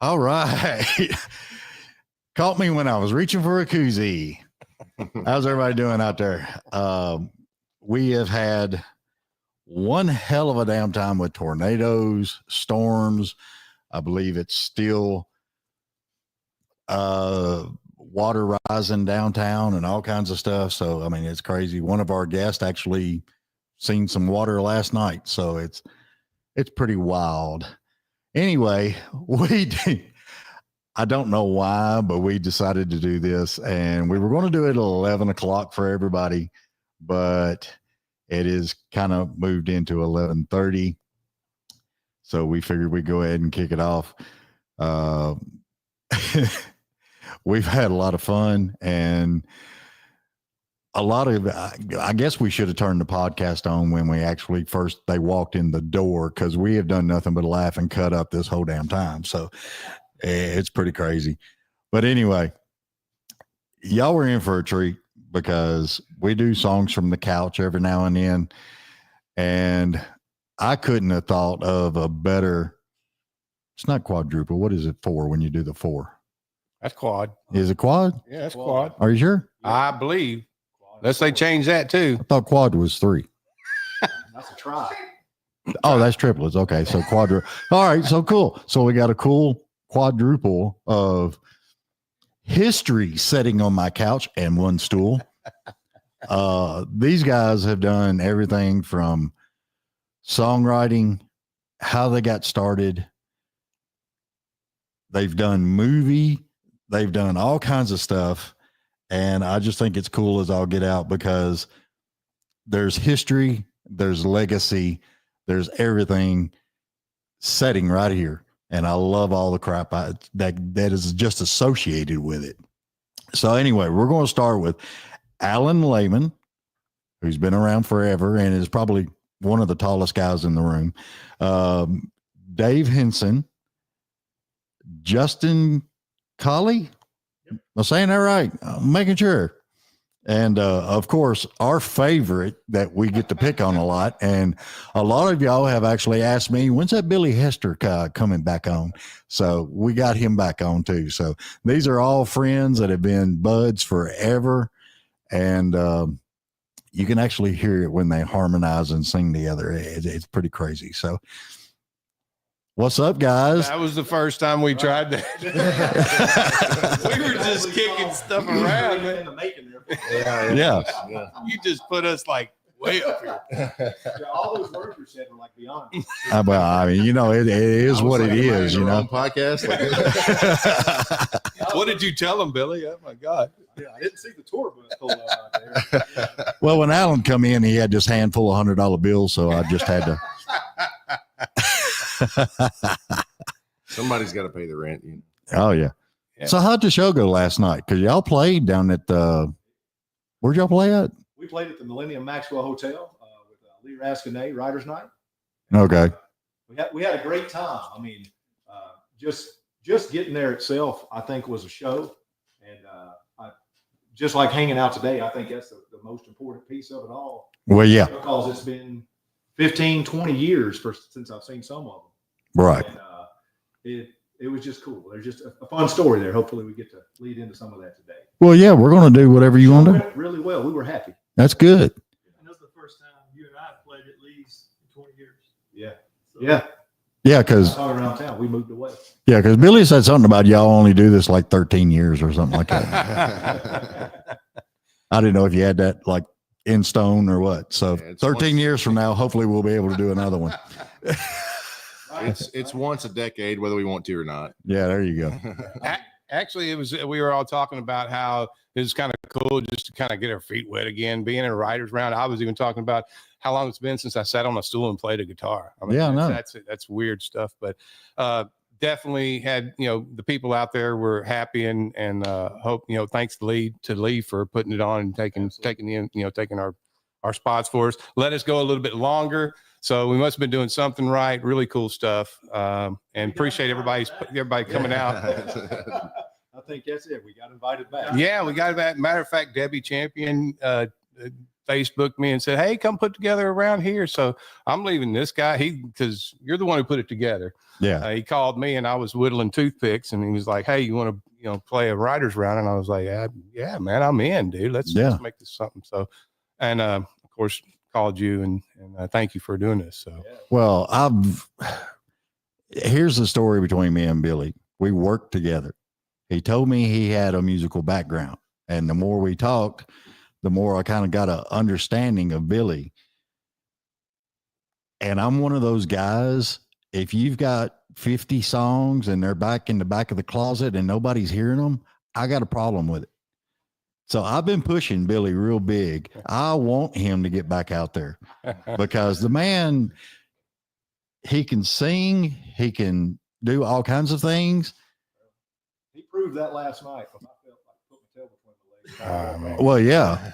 All right. Caught me when I was reaching for a koozie. How's everybody doing out there? We have had one hell of a damn time with tornadoes, storms. I believe it's still water rising downtown and all kinds of stuff. So, I mean, it's crazy. One of our guests actually seen some water last night. So it's pretty wild. Anyway, I don't know why, but we decided to do this, and we were going to do it at 11 o'clock for everybody, but it is kind of moved into 11:30. So we figured we'd go ahead and kick it off. We've had a lot of fun, and a lot of, I guess we should have turned the podcast on when we actually they walked in the door, because we have done nothing but laugh and cut up this whole damn time. So it's pretty crazy. But anyway, y'all were in for a treat, because we do songs from the couch every now and then. And I couldn't have thought of a better, it's not quadruple. What is it for when you do the 4? That's quad. Is it quad? Yeah, that's quad. Are you sure? I believe. Unless they change that too. I thought quad was 3. That's a try. Oh, that's triplets. Okay. So quadruple. All right. So cool. So we got a cool quadruple of history sitting on my couch and one stool. These guys have done everything from songwriting, how they got started. They've done movie. They've done all kinds of stuff. And I just think it's cool as all get out, because there's history, there's legacy, there's everything setting right here. And I love all the crap that is just associated with it. So anyway, we're going to start with Allan Layman, who's been around forever and is probably one of the tallest guys in the room. Dave Henson, Justin Collie. Am I saying that right? I'm making sure. And of course, our favorite that we get to pick on a lot, and a lot of y'all have actually asked me, when's that Billy Hester coming back on? So we got him back on too. So these are all friends that have been buds forever. And you can actually hear it when they harmonize and sing together. It's pretty crazy. So what's up, guys? That was the first time we tried that. We were just kicking stuff around. Yeah. You just put us like way up here. Yeah, all those words you said were like beyond. Well, I mean, you know, it is what it is, you know. Podcast. What did you tell them, Billy? Oh my God. Yeah, I didn't see the tour bus pull up out there. Well, when Allan come in, he had this handful of $100 bills, so I just had to. Somebody's got to pay the rent. You know? Oh yeah. So how'd the show go last night? Because y'all played down at where'd y'all play at? We played at the Millennium Maxwell Hotel with Lee Raskinay, Writers Night. Okay. We had a great time. I mean, just getting there itself, I think, was a show. And just like hanging out today, I think that's the most important piece of it all. Well, yeah. Because it's been 15, 20 years since I've seen some of them. Right. And it was just cool. There's just a fun story there. Hopefully we get to lead into some of that today. Well, yeah, we're going to do whatever you want to do. Went really well. We were happy. That's good. And that's the first time you and I played at Lee's in 20 years. Yeah. So, Yeah. Yeah, because around town, we moved away. Yeah, because Billy said something about y'all only do this like 13 years or something like that. I didn't know if you had that like in stone or what. So Yeah, 13 years from now, hopefully we'll be able to do another one. It's once a decade, whether we want to or not. Yeah, there you go. Actually, we were all talking about how it was kind of cool just to kind of get our feet wet again, being in a writer's round. I was even talking about how long it's been since I sat on a stool and played a guitar. I mean, Yeah, I know. That's weird stuff, but definitely had, the people out there were happy and hope, thanks to Lee for putting it on and taking our spots for us. Let us go a little bit longer. So we must have been doing something right. Really cool stuff. And appreciate everybody coming out. I think that's it. We got invited back. Yeah, we got that. Matter of fact, Debbie Champion Facebooked me and said, "Hey, come put together around here." So I'm leaving this guy. Because you're the one who put it together. Yeah. He called me and I was whittling toothpicks, and he was like, "Hey, you want to play a writer's round?" And I was like, "Yeah, man, I'm in, dude. Let's make this something." So, and of course, called you and thank you for doing this. So, well, here's the story between me and Billy. We worked together. He told me he had a musical background, and the more we talked, the more I kind of got an understanding of Billy. And I'm one of those guys, if you've got 50 songs and they're back in the back of the closet and nobody's hearing them, I got a problem with it. So I've been pushing Billy real big. I want him to get back out there because the man, he can sing, he can do all kinds of things. He proved that last night. I felt like put my tail between the legs. Well, yeah.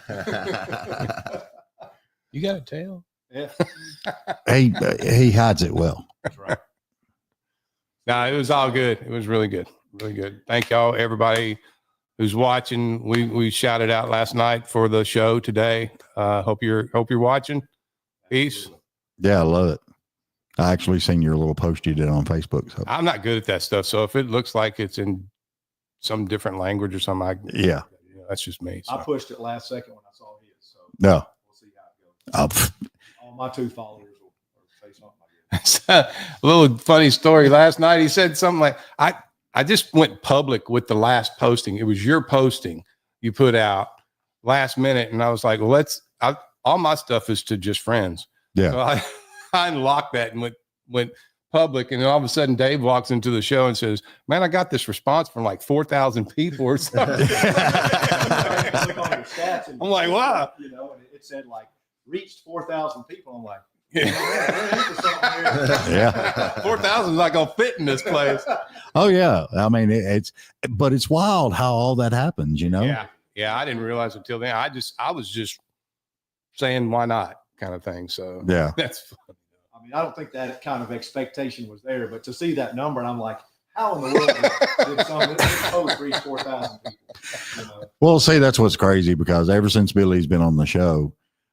You got a tail? Yeah. He hides it well. That's right. No, it was all good. It was really good. Really good. Thank y'all, everybody who's watching. We shouted out last night for the show today. Hope you're watching. Peace. Yeah, I love it. I actually seen your little post you did on Facebook. So. I'm not good at that stuff. So if it looks like it's in some different language or something, that's just me. So. I pushed it last second when I saw his. So no. We'll see how it goes. All my 2 followers will say something like that. A little funny story. Last night he said something like, I just went public with the last posting. It was your posting you put out last minute. And I was like, well, all my stuff is to just friends. Yeah. So I unlocked that and went public. And then all of a sudden Dave walks into the show and says, "Man, I got this response from like 4,000 people or something." I'm like, wow. You know, and it said like reached 4,000 people. I'm like, yeah. 4,000 is not going to fit in this place. Oh yeah. I mean, but it's wild how all that happens, you know? Yeah. Yeah. I didn't realize until then. I was just saying, why not kind of thing. So yeah, that's fun. I mean, I don't think that kind of expectation was there, but to see that number, and I'm like, how in the world did some post reach 4,000 people? You know? Well, see, that's what's crazy because ever since Billy's been on the show,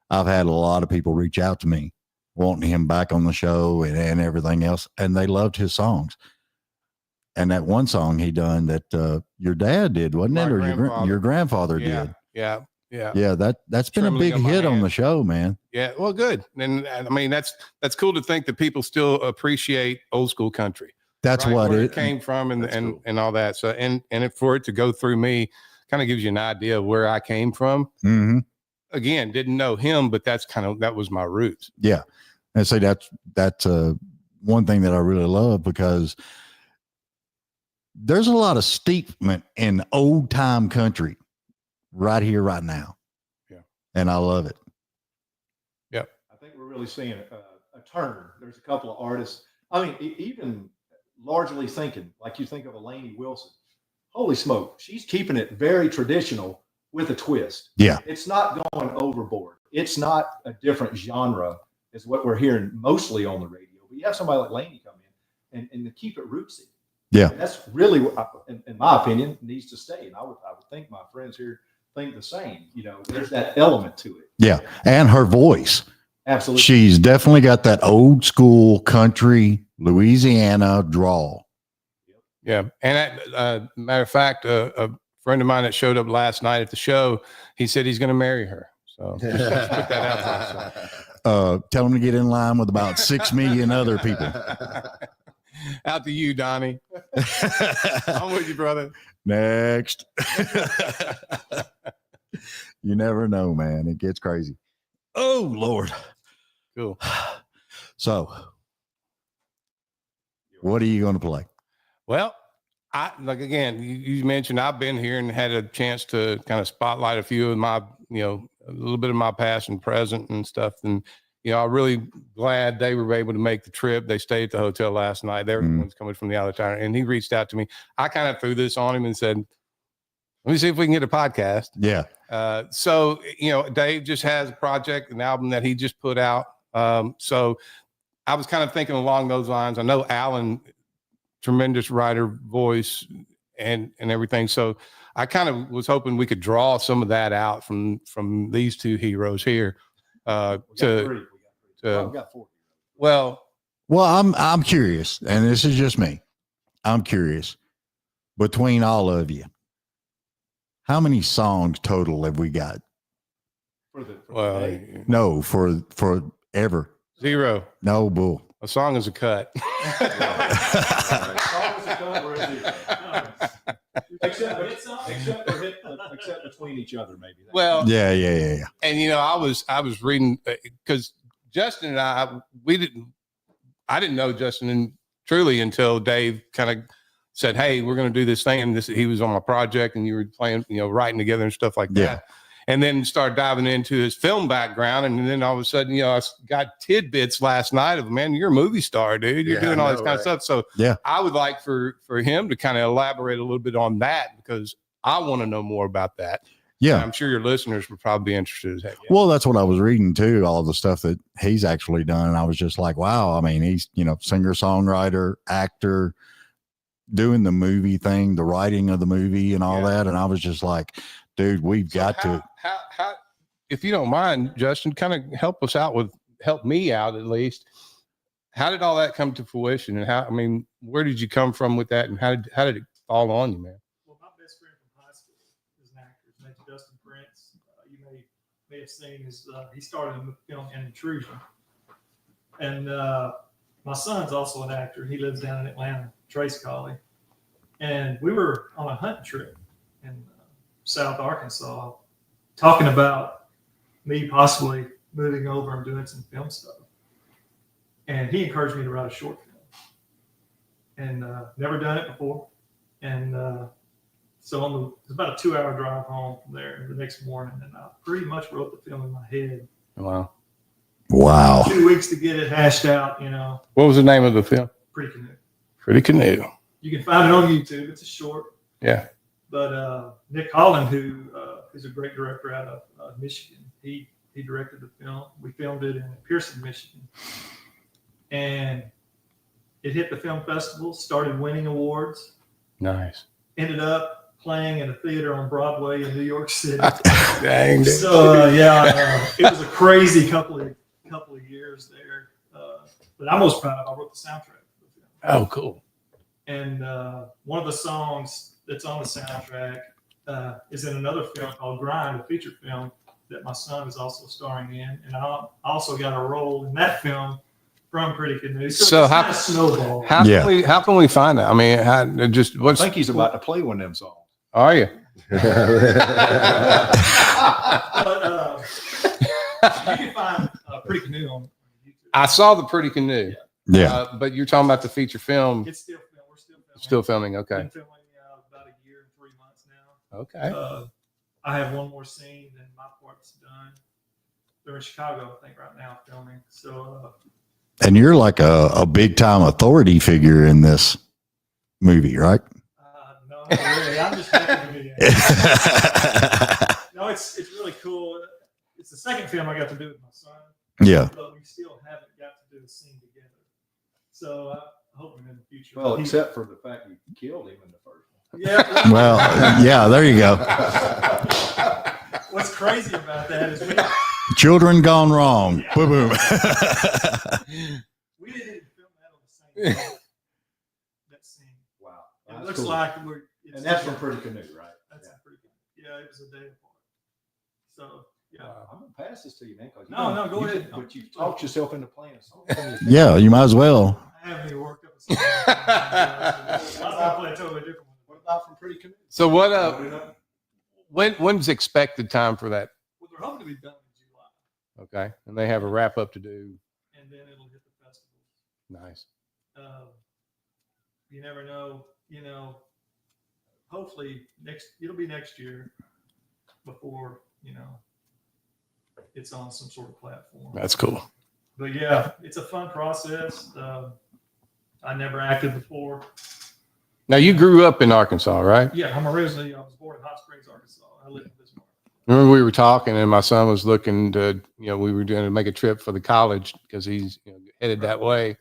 I've had a lot of people reach out to me wanting him back on the show and everything else. And they loved his songs. And that one song he done that your dad did, wasn't it? Or your grandfather did. Yeah. Yeah. That's been a big hit on the show, man. Yeah. Well, good. And I mean, that's cool to think that people still appreciate old school country. That's right? what Where it came from and cool. And all that. So, and for it to go through me kind of gives you an idea of where I came from. Mm-hmm. Again, didn't know him, but that was my roots. Yeah. And so that's one thing that I really love because there's a lot of steepment in old time country right here, right now. Yeah. And I love it. Yep. I think we're really seeing a turn. There's a couple of artists. I mean, even largely thinking like you think of a Lainey Wilson. Holy smoke. She's keeping it very traditional with a twist. Yeah. It's not going overboard. It's not a different genre is what we're hearing mostly on the radio. But you have somebody like Lainey come in and to keep it rootsy. Yeah. And that's really what, in my opinion, needs to stay. And I would think my friends here think the same. You know, there's that element to it. Yeah. And her voice. Absolutely. She's definitely got that old school country Louisiana drawl. Yeah. And matter of fact, a friend of mine that showed up last night at the show, he said he's going to marry her. So just put that out there. Tell him to get in line with about 6 million other people. Out to you, Donnie. I'm with you, brother. Next. You never know, man. It gets crazy. Oh, Lord. Cool. So, what are you going to play? Well, again, you mentioned I've been here and had a chance to kind of spotlight a few of my, a little bit of my past and present and stuff. And, I'm really glad they were able to make the trip. They stayed at the hotel last night. Everyone's coming from the out of town. And he reached out to me. I kind of threw this on him and said, let me see if we can get a podcast. Yeah. So, Dave just has a project, an album that he just put out. So I was kind of thinking along those lines. I know Allan, tremendous writer, voice, and everything. So I kind of was hoping we could draw some of that out from these two heroes here. We got To three. We got four. well, I'm curious, and this is just me. I'm curious. Between all of you, how many songs total have we got? For the well, day. No, for ever. 0. No bull. A song is a cut. Except between each other, maybe. Well, Yeah. and I was reading because Justin and I didn't know Justin and truly until Dave kind of said, "Hey, we're going to do this thing." And he was on my project, and you were playing, writing together and stuff like that. Yeah. And then started diving into his film background, and then all of a sudden, I got tidbits last night of, man, you're a movie star, dude. You're doing all this kind of stuff. So Yeah. I would like for him to kind of elaborate a little bit on that, because I want to know more about that. Yeah. And I'm sure your listeners would probably be interested as heck. Well, that's what I was reading too, all the stuff that he's actually done. And I was just like, wow. I mean, he's, singer, songwriter, actor, doing the movie thing, the writing of the movie and all that. And I was just like, dude, we've got to. How, if you don't mind, Justin, kind of help me out at least. How did all that come to fruition, and where did you come from with that, and how did it fall on you, man? Well, my best friend from high school is an actor. His name's Justin Prince. You may have seen he started in the film An Intrusion. And my son's also an actor. He lives down in Atlanta, Trace Collie. And we were on a hunting trip in South Arkansas, talking about me possibly moving over and doing some film stuff. And he encouraged me to write a short film. And never done it before. And so it's about a 2-hour drive home from there the next morning, and I pretty much wrote the film in my head. Wow. 2 weeks to get it hashed out, What was the name of the film? Pretty Canoe. Pretty Canoe. You can find it on YouTube. It's a short. Yeah. But Nick Allan, who is a great director out of Michigan, he directed the film. We filmed it in Pearson, Michigan. And it hit the film festival, started winning awards. Nice. Ended up playing in a theater on Broadway in New York City. Dang. So it was a crazy couple of years there. But I'm most proud of. I wrote the soundtrack for the film. Oh, cool. And one of the songs that's on the soundtrack is in another film called Grind, a feature film that my son is also starring in, and I also got a role in that film from Pretty Canoe. So how kind of snowball? How can we find that? I think he's about to play one of them songs. Are you? But you can find Pretty Canoe on YouTube. I saw the Pretty Canoe. Yeah. But you're talking about the feature film. It's still filming. We're still filming. Still filming. Okay. Been filming about a year and 3 months now. Okay. I have one more scene, and my part's done. They're in Chicago, I think, right now filming. So. And you're like a big time authority figure in this movie, right? No, not really. I'm just happy to be in. No, it's really cool. It's the second film I got to do with my son. Yeah. But we still haven't got to do a scene together. So I hope in the future. Well, except for the fact you killed him in the first one. Yeah. Well, yeah, there you go. What's crazy about that is Children gone wrong. Yeah. Boom, boom. we didn't even film that on the same day. That scene. Wow. It That's looks cool. like And that's from Pretty Canoe, right? That's pretty good. Yeah, it was a day apart. So yeah. I'm gonna pass this to you, man. 'Cause No, go ahead. But you talked yourself into playing a song. Yeah, you might as well. I haven't even worked up a song. I was gonna play a totally different one. What about from Pretty Canoe? So when's expected time for that? Well, they're hoping to be done in July, Okay. And they have a wrap up to do. and then it'll hit the festival. Nice. You never know. Hopefully it'll be next year before it's on some sort of platform. That's cool. But yeah, it's a fun process. I never acted before. Now you grew up in Arkansas, right? Yeah, I was born in Hot Springs, Arkansas. I live in Bismarck. Remember we were talking, and my son was looking to, we were going to make a trip for the college because he's headed that way. And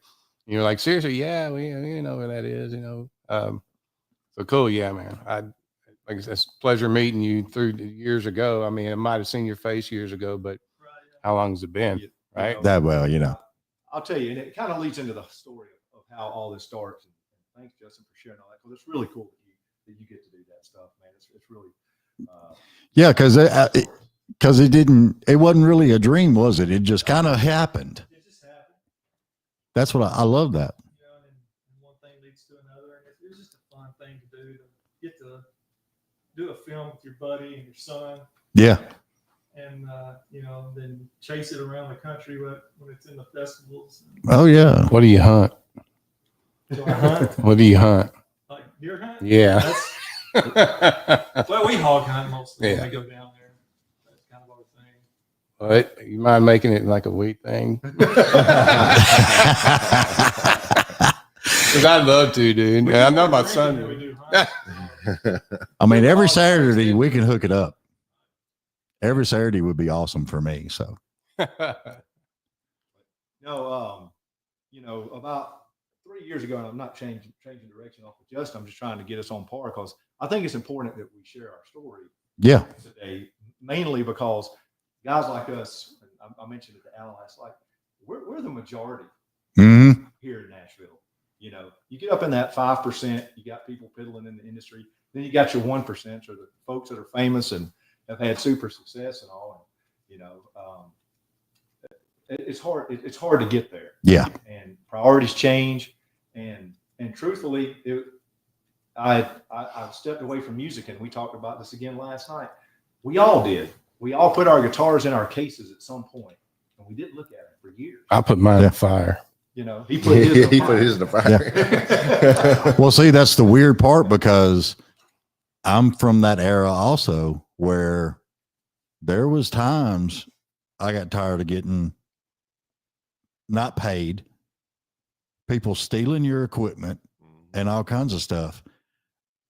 you're like, seriously? Yeah, we know where that is. So cool, yeah, man. like I said, it's a pleasure meeting you through the years ago. I mean, I might have seen your face years ago, but Right, yeah. how long has it been? You Right. know, That well, you know. I'll tell you, and it kind of leads into the story of how all this starts. And thanks, Justin, for sharing all that, because it's really cool that you get to do that stuff, man. It's really, Yeah, because it wasn't really a dream, was it? It just kind of happened. It just happened. That's what I love that. You know, and one thing leads to another, and it was just a fun thing to do, to get to do a film with your buddy and your son, Yeah. and you know, then chase it around the country when it's in the festivals. Oh yeah. What do you hunt? So I hunt, What do you hunt? like deer hunt. Yeah. Well, we hog hunt mostly Yeah. when we go down there. That's kind of our thing. What? You mind making it like a wheat thing? Because I'd love to, dude. We And I do know more my drinking son. than we would. do hunting. I mean, every Saturday we can hook it up. Every Saturday would be awesome for me. So no, you know, about 3 years ago, and I'm not changing direction off of Justin. I'm just trying to get us on par, because I think it's important that we share our story yeah. today, mainly because guys like us, and I mentioned it to Allan last night, we're the majority Hmm. here in Nashville. You know, you get up in that 5%, you got people piddling in the industry. Then you got your 1%, or the folks that are famous and have had super success and all. And, you know, it's hard. It's hard to get there. Yeah. And priorities change. And truthfully, I stepped away from music, and we talked about this again last night. We all did. We all put our guitars in our cases at some point, and we didn't look at it for years. I put mine on fire. You know, he put his. He put his in the fire. Well, see, that's the weird part, because I'm from that era also, where there was times I got tired of getting not paid, people stealing your equipment and all kinds of stuff.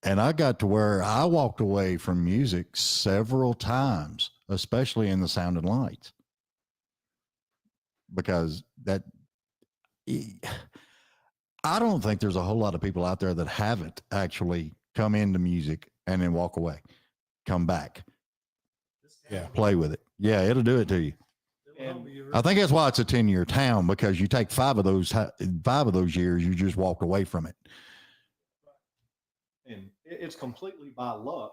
And I got to where I walked away from music several times, especially in the sound and lights, because I don't think there's a whole lot of people out there that haven't actually come into music and then walk away, come back, Yeah. play with it. Yeah, it'll do it to you. I think that's why it's a 10-year town, because you take 5 of those years, you just walked away from it. And it's completely by luck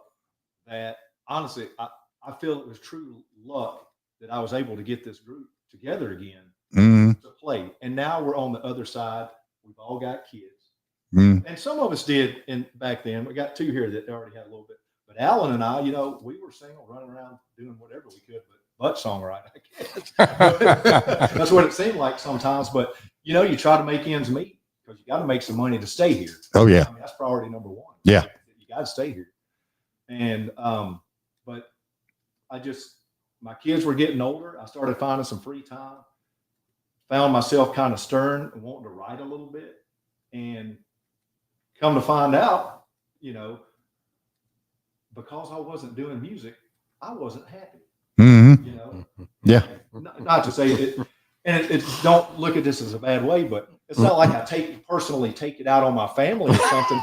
that, honestly, I feel it was true luck that I was able to get this group together again Mm-hmm. to play. And now we're on the other side. We've all got kids. Mm-hmm. And some of us did back then. We got 2 here that already had a little bit. But Allan and I, you know, we were single, running around doing whatever we could, but songwriting, I guess. That's what it seemed like sometimes. But, you know, you try to make ends meet, because you got to make some money to stay here. Oh, yeah. I mean, that's priority number 1. Yeah. You got to stay here. And, but my kids were getting older. I started finding some free time, found myself kind of stern and wanting to write a little bit, and come to find out, you know, because I wasn't doing music, I wasn't happy, Mm-hmm. you know? Yeah. Not to say it, and it don't look at this as a bad way, but it's not like I personally take it out on my family or something.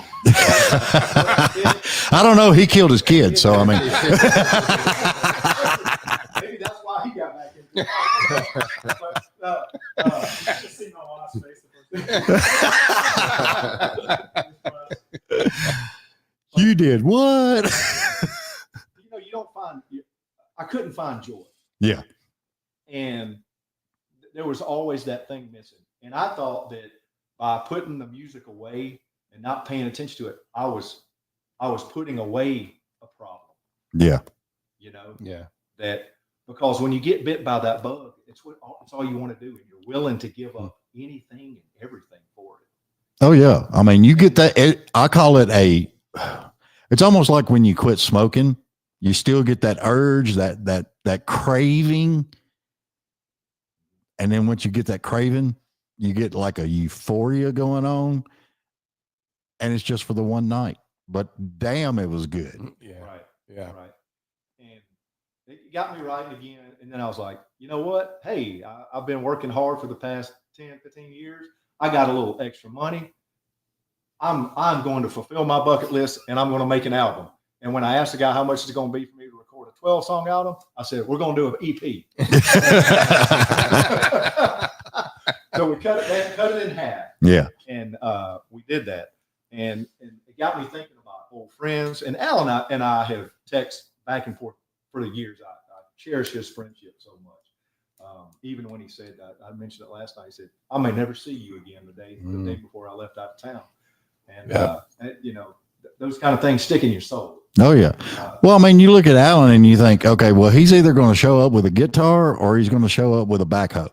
I don't know. He killed his kid, so I mean. Maybe that's why he got back into it. But, Just see my wife's face the first time. You did what? you know, I couldn't find joy. Yeah. And there was always that thing missing. And I thought that by putting the music away and not paying attention to it, I was putting away a problem, Yeah. you know, Yeah. that because when you get bit by that bug, it's all you want to do. And you're willing to give up anything and everything for it. Oh yeah. I mean, you get that. I call it it's almost like when you quit smoking, you still get that urge, that craving. And then once you get that craving, you get like a euphoria going on, and it's just for the one night, but damn, it was good. Yeah. Right. Yeah. Right. And it got me writing again. And then I was like, you know what? Hey, I've been working hard for the past 10, 15 years. I got a little extra money. I'm going to fulfill my bucket list, and I'm going to make an album. And when I asked the guy how much it's going to be for me to record a 12-song album, I said, we're going to do an EP. So we cut it in half. Yeah. And we did that. And it got me thinking about old friends. And Allan and I have texted back and forth for the years. I cherish his friendship so much. Even when he said, I mentioned it last night, he said, I may never see you again the day before I left out of town. And, those kind of things stick in your soul. Oh, yeah. Well, I mean, you look at Allan and you think, okay, well, he's either going to show up with a guitar or he's going to show up with a backhoe.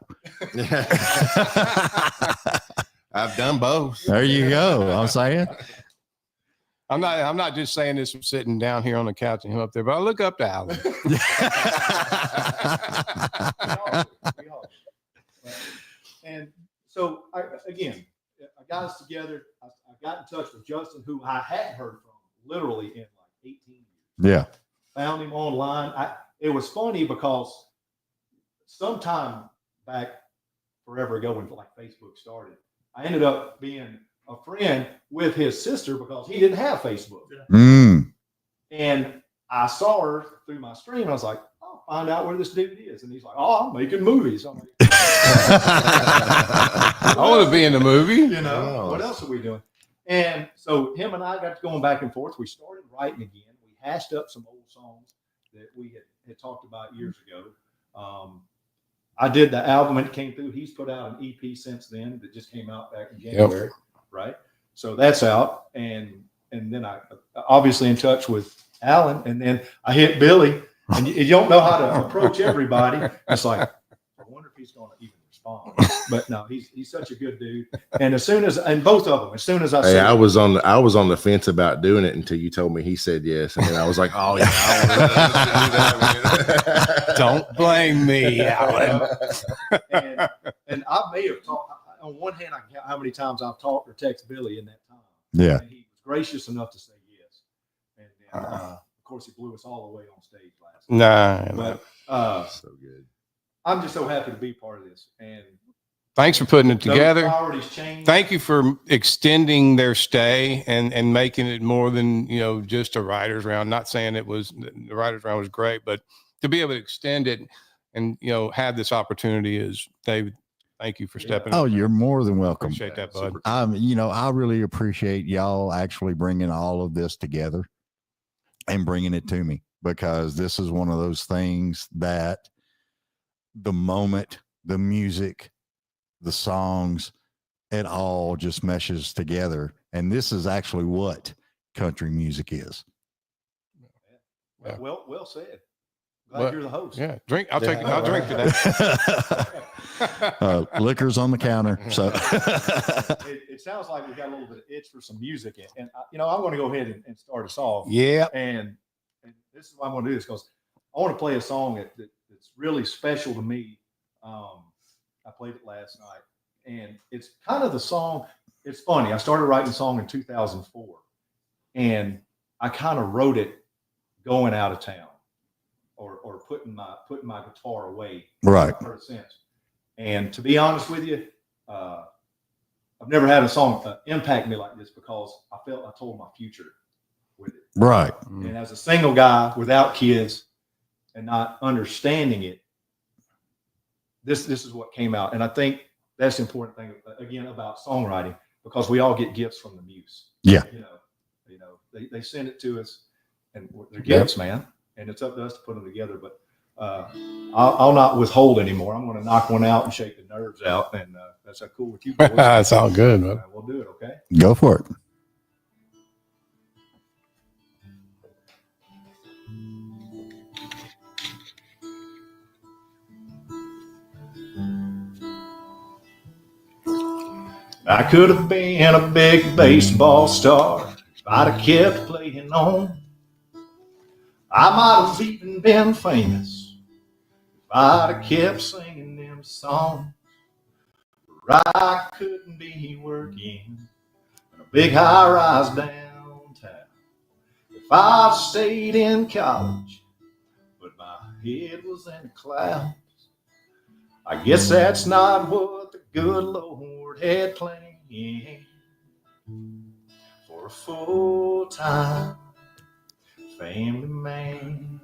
I've done both. There you go. I'm saying. I'm not just saying this from sitting down here on the couch and him up there, but I look up to Allan. And so, I got us together. I got in touch with Justin, who I hadn't heard from literally in like 18 years. Yeah. Found him online. It was funny because sometime back forever ago when like Facebook started, I ended up being a friend with his sister because he didn't have Facebook. Mm. And I saw her through my stream. And I was like, I'll find out where this dude is. And he's like, oh, I'm making movies. I'm like, I want to be in the movie. What else are we doing? And so him and I got to going back and forth. We started writing again. We hashed up some old songs that we had talked about years ago. I did the album when it came through. He's put out an EP since then that just came out back in January, right? So that's out. And then I obviously in touch with Allan, and then I hit Billy, and you don't know how to approach everybody. It's like, I wonder if he's going to even respond. But no, he's such a good dude. And both of them, as soon as I said, I was on the fence about doing it until you told me he said yes, and then I was like, oh yeah, Don't blame me, Allan. and I may have talked. On one hand, I count how many times I've talked or texted Billy in that time. Yeah. And he was gracious enough to say yes. And then, of course, he blew us all away on stage last night. Nah, But so good. I'm just so happy to be part of this. And thanks for putting it those together. priorities change. Thank you for extending their stay and making it more than, just a writer's round. Not saying the writer's round was great, but to be able to extend it and, have this opportunity is, David, thank you for stepping up. Oh, you're more than welcome. Appreciate that, bud. I really appreciate y'all actually bringing all of this together and bringing it to me, because this is one of those things that the moment, the music, the songs, it all just meshes together. And this is actually what country music is. Yeah. Well said. Glad you're the host. Yeah, drink. I'll drink to that. Liquor's on the counter. So It sounds like we got a little bit of itch for some music. And I'm going to go ahead and start us off. Yeah. And this is why I'm going to do this, because I want to play a song that's really special to me. I played it last night, and it's kind of the song. It's funny. I started writing the song in 2004, and I kind of wrote it going out of town, or putting my guitar away. right. I've heard since. And to be honest with you, I've never had a song impact me like this, because I felt I told my future with it. Right. And as a single guy without kids and not understanding it, this is what came out. And I think that's the important thing again about songwriting, because we all get gifts from the muse. Yeah. They send it to us, and they're gifts, man. And it's up to us to put them together. But I'll not withhold anymore. I'm going to knock one out and shake the nerves out. And that's that cool with you boys? It's all good, man. We'll do it. Okay. Go for it. I could have been a big baseball star if I'd have kept playing on. I might have even been famous if I'd have kept singing them songs. But I couldn't be working in a big high-rise downtown if I'd stayed in college, but my head was in the clouds. I guess that's not what the good Lord had planned for a full-time family man.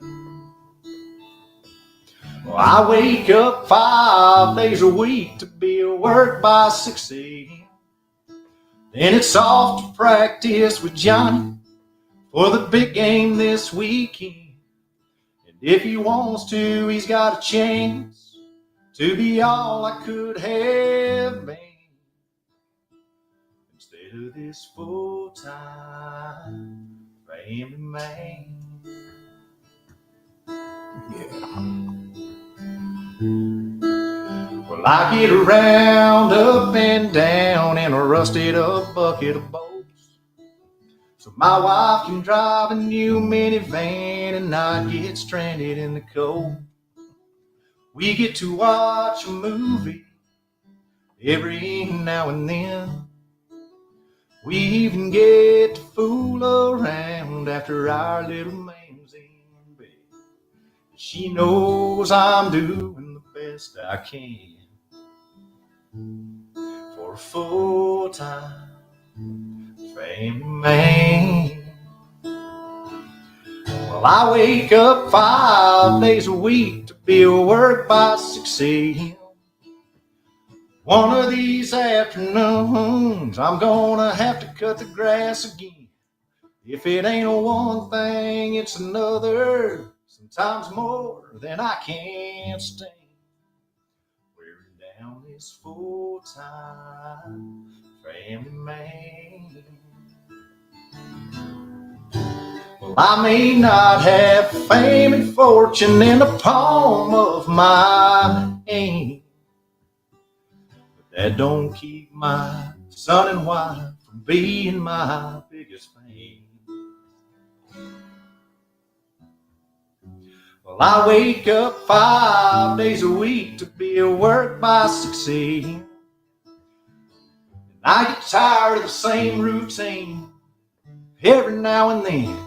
Well, I wake up 5 days a week to be at work by 6 a.m. Then it's off to practice with Johnny for the big game this weekend. And if he wants to, he's got a chance to be all I could have been instead of this full-time family man. Well, I get around up and down in a rusted up bucket of bolts, so my wife can drive a new minivan and not get stranded in the cold. We get to watch a movie every now and then. We even get to fool around after our little man's in bed. She knows I'm doing the best I can for a full-time family man. Well, I wake up 5 days a week to be at work by 6 a.m. One of these afternoons, I'm gonna have to cut the grass again. If it ain't a one thing, it's another, sometimes more than I can stand. Wearing down this full-time family man. Well, I may not have fame and fortune in the palm of my hand, but that don't keep my son and wife from being my biggest fan. Well, I wake up 5 days a week to be at work by 6 a.m. And I get tired of the same routine every now and then.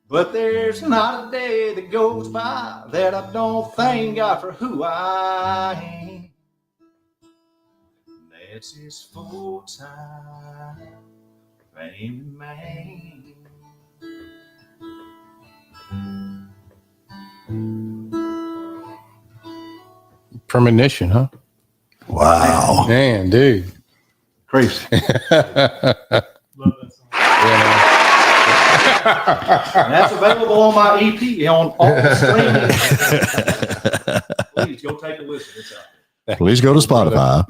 But there's not a day that goes by that I don't thank God for who I am. And that's his full-time family man. Premonition, huh? Wow. Man, dude. Crazy. Love that song. And that's available on my EP on all streaming. Please go take a listen. It's out there. Please go to Spotify.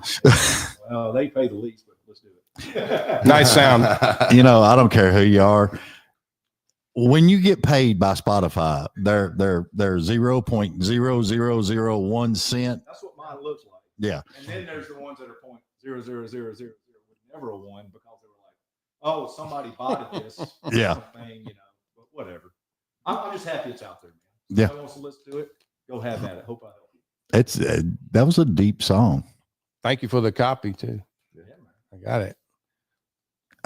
Well, they pay the least, but let's do it. Nice sound. You know, I don't care who you are. When you get paid by Spotify, they're 0.0001 cent. That's what mine looks like. Yeah. And then there's the ones that are 0.00000 with never a one because they were like, oh, somebody bought this. Yeah. Thing, you know, but whatever. I'm just happy it's out there, man. Yeah. If anyone wants to listen to it, go have at it. Hope I help you. It's that was a deep song. Thank you for the copy too. Yeah, man. I got it.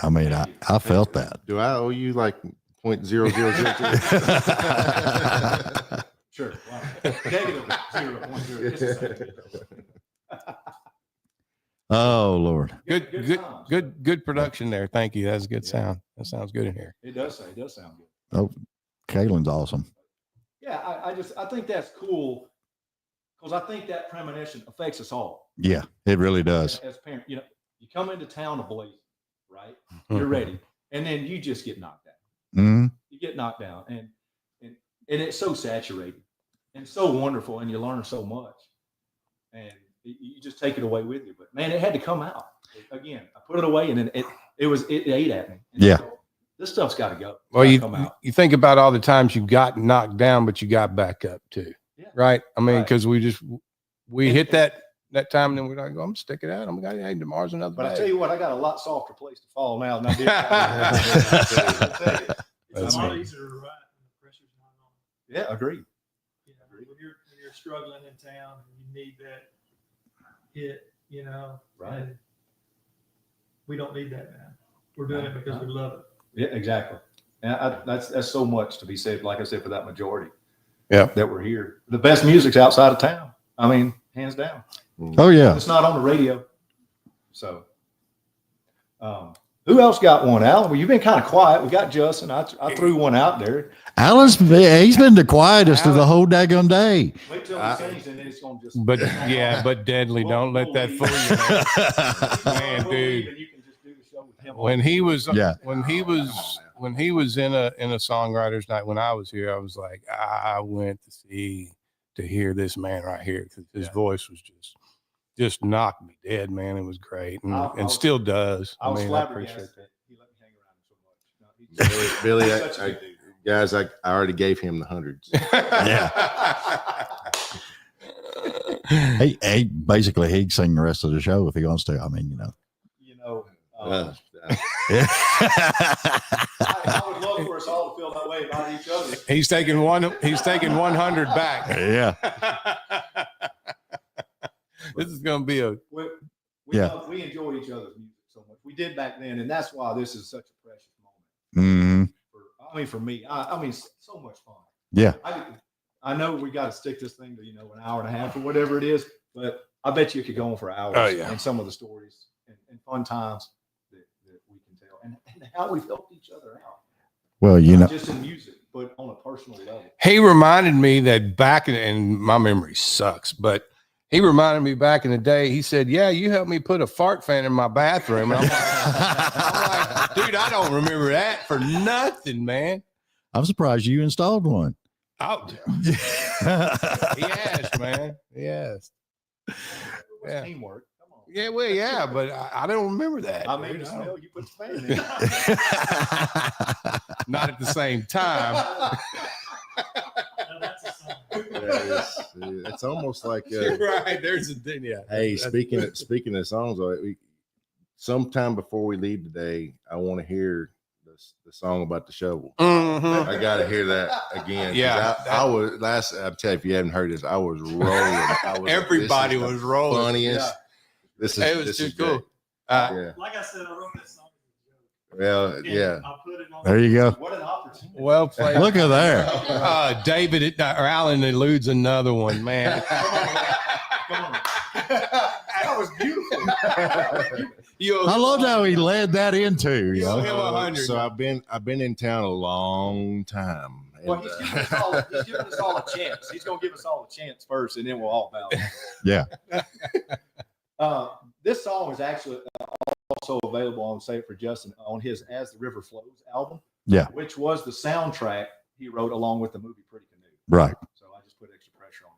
I mean, I felt that. Do I owe you like 0.0002? Sure. Wow. Negative 0.0. It's the same deal. Oh Lord. Good times. good production there. Thank you. That's a good sound. That sounds good in here. It does sound good. Oh, Kaylin's awesome. Yeah, I think that's cool because I think that premonition affects us all. Yeah, it really does. As parents, you know, you come into town ablaze, right? You're ready, and then you just get knocked down. Mm-hmm. You get knocked down, and it's so saturated and so wonderful, and you learn so much, and you just take it away with you. But man, it had to come out again. I put it away, and then it ate at me. And Yeah. so, this stuff's got to go. It's Well, gotta come out. you think about all the times you got knocked down, but you got back up too. Yeah. Right. I mean, Right. because we hit that time, and then we're like, I'm gonna stick it out. I'm gonna hey, tomorrow's another But day. I tell you what, I got a lot softer place to fall now than I did. It's a I lot mean, easier to write when the pressure's not on. yeah, agreed. You know, when you're struggling in town and you need that hit, you know. Right. And we don't need that now. We're doing it because we love it. Yeah, exactly. And that's so much to be said. Like I said, for that majority, Yeah. that we're here. The best music's outside of town. I mean, hands down. Oh yeah. It's not on the radio. So, Who else got one, Allan? Well, you've been kind of quiet. We got Justin. I threw one out there. Allan's he's been the quietest of the whole daggone day. Wait till he sings, and then it's gonna just. But yeah, but deadly. Don't let that fool you, man. Man, dude. You can just do the show with him. When he was, Yeah. when he was in a songwriters night when I was here, I was like, I went to hear this man right here because his voice was just knocked me dead, man. It was great, and still does. I was I flabbergasted appreciate that he let me hang around him so much. No, Billy, he's such a good dude. guys, I already gave him the hundreds. Hey, basically, he can sing the rest of the show if he wants to. I mean, I would love for us all to feel that way about each other. He's taking 100 back. Yeah. This is gonna be a We enjoy each other's music so much. We did back then, and that's why this is such a precious Mm-hmm. moment. For me, I mean, so much fun. Yeah. I know we got to stick this thing to an hour and a half or whatever it is, but I bet you it could go on for hours. Oh, yeah. And some of the stories and fun times that we can tell, and how we've helped each other out. Well, Not just in music, but on a personal level. He reminded me that back and my memory sucks, but he reminded me back in the day. He said, "Yeah, you helped me put a fart fan in my bathroom." And I'm like, dude, I don't remember that for nothing, man. I'm surprised you installed one. Oh, he has, man. He has. It was Yeah. teamwork. Come on. Yeah, well, yeah, but I don't remember that. I made dude. the I don't- smell. You put the fan in. Not at the same time. Now that's a song. It's almost like Right. There's a thing. Yeah. hey, speaking of songs, sometime before we leave today, I want to hear the song about the shovel. Mhm. I got to hear that again. 'Cause Yeah, I was I'm telling you, if you haven't heard this, I was rolling. Everybody this is was the rolling. funniest. Yeah. This It is was too is cool. great. Uh, Like I said, I wrote that song as a joke. Well, And yeah. I put it on. There you go. What an opportunity. Well played. Look at there. David or Allan eludes another one, man. Come on. That was beautiful. I love how he led that into. You owe him 100. So I've been in town a long time. Well, And, he's giving us all a chance. He's going to give us all a chance first, and then we'll all bow. Yeah. This song is actually also available on Save It for Justin on his As the River Flows album. Yeah. Which was the soundtrack he wrote along with the movie Pretty Canoe. Right. So I just put extra pressure on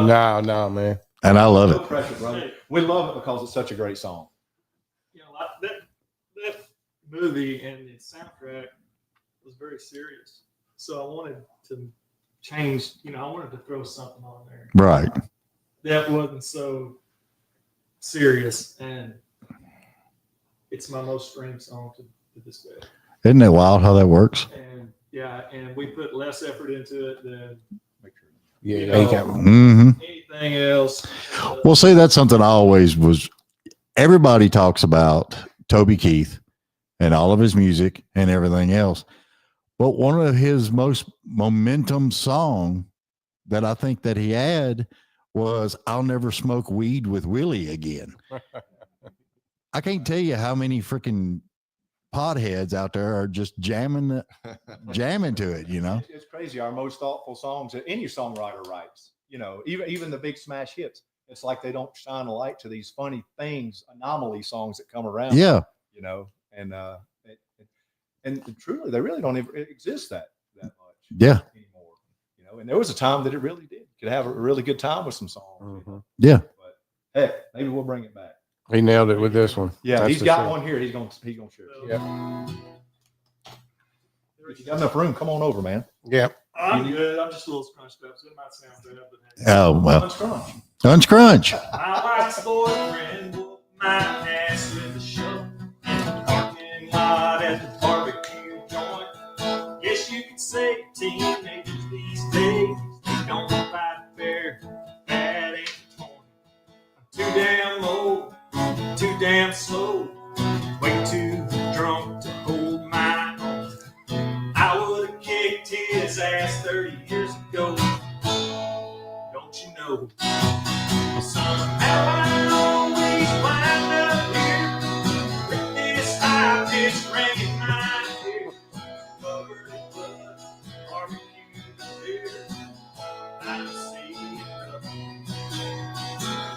him. yeah. No, man. And I love No it. pressure, brother. We love it because it's such a great song. Like that movie and the soundtrack was very serious. So I wanted to change. I wanted to throw something on there Right. that wasn't so serious, and it's my most streamed song to this day. Isn't it wild how that works? And and we put less effort into it than Yeah, You he know, got Mm-hmm. anything else. Well, see, that's something I always was. Everybody talks about Toby Keith and all of his music and everything else. But one of his most momentum song that I think that he had was I'll Never Smoke Weed with Willie Again. I can't tell you how many freaking potheads out there are just jamming to it, It's crazy. Our most thoughtful songs that any songwriter writes, even the big smash hits, it's like they don't shine a light to these funny things, anomaly songs that come around. Yeah. And truly, they really don't ever exist that much. Yeah. Anymore. And there was a time that it really did. You could have a really good time with some songs. Mhm. Yeah. But hey, maybe we'll bring it back. He nailed it with this one. Yeah, That's he's for got sure. one here. He's gonna share. Yeah. If you got enough room, come on over, man. Yeah. I'm good. I'm just a little scrunched up, so it might sound bad, but Oh, well, Unscrunch. unscrunch. my wife's boyfriend whooped my ass with a shovel in the parking lot at the barbecue joint. Guess you could say teenagers these days, they don't fight fair. That ain't the point. I'm too damn old, too damn slow, way too drunk to hold my own. I would have kicked his ass 30 years ago. Don't you know? Somehow I always wind up here with this high fish ringing my ear, covered in blood, barbecue and beer. I'm seeing nothing.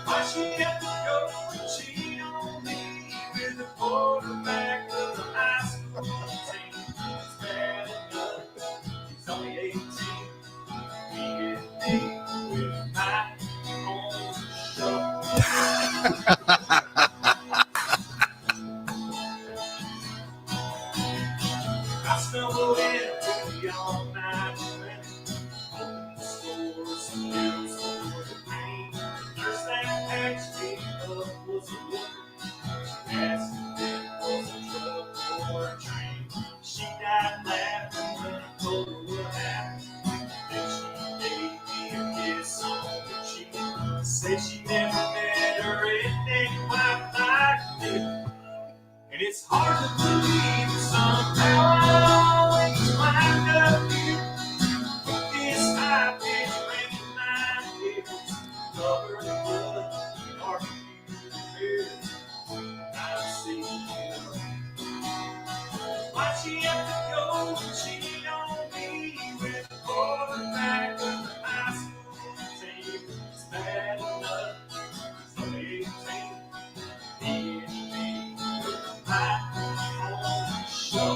Why she had to go and cheat on me with the quarterback of the high school team? It's bad enough. He's only 18. He hit me with my own show. I stumbled into the all-night clinic, opened the stores, some pills for the pain. The nurse that patched me up was a woman. She asked if it was a truck or a train. She died laughing when I told her what happened. Then she gave me a kiss on the cheek. Said she never met her anything quite like me. And it's hard to believe that somehow I always wind up here with this high pitch ringing my ears, covered in blood, barbecue and beer. I see why she had to go and cheat on me with the quarterback of the high school team. It's bad enough. It's only 18. He and me with my own show.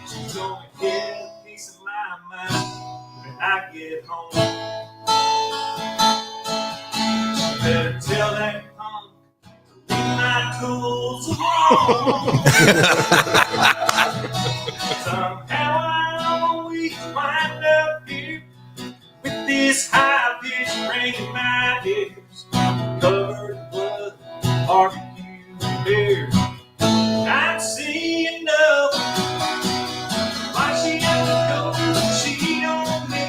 She's gonna get a piece of my mind when I get home. She better tell that punk to leave my tools alone. Somehow I always wind up here with this high pitch ringing my ears, covered in blood, barbecue and beer. I'm seeing nothing. Why she had to go and cheat on me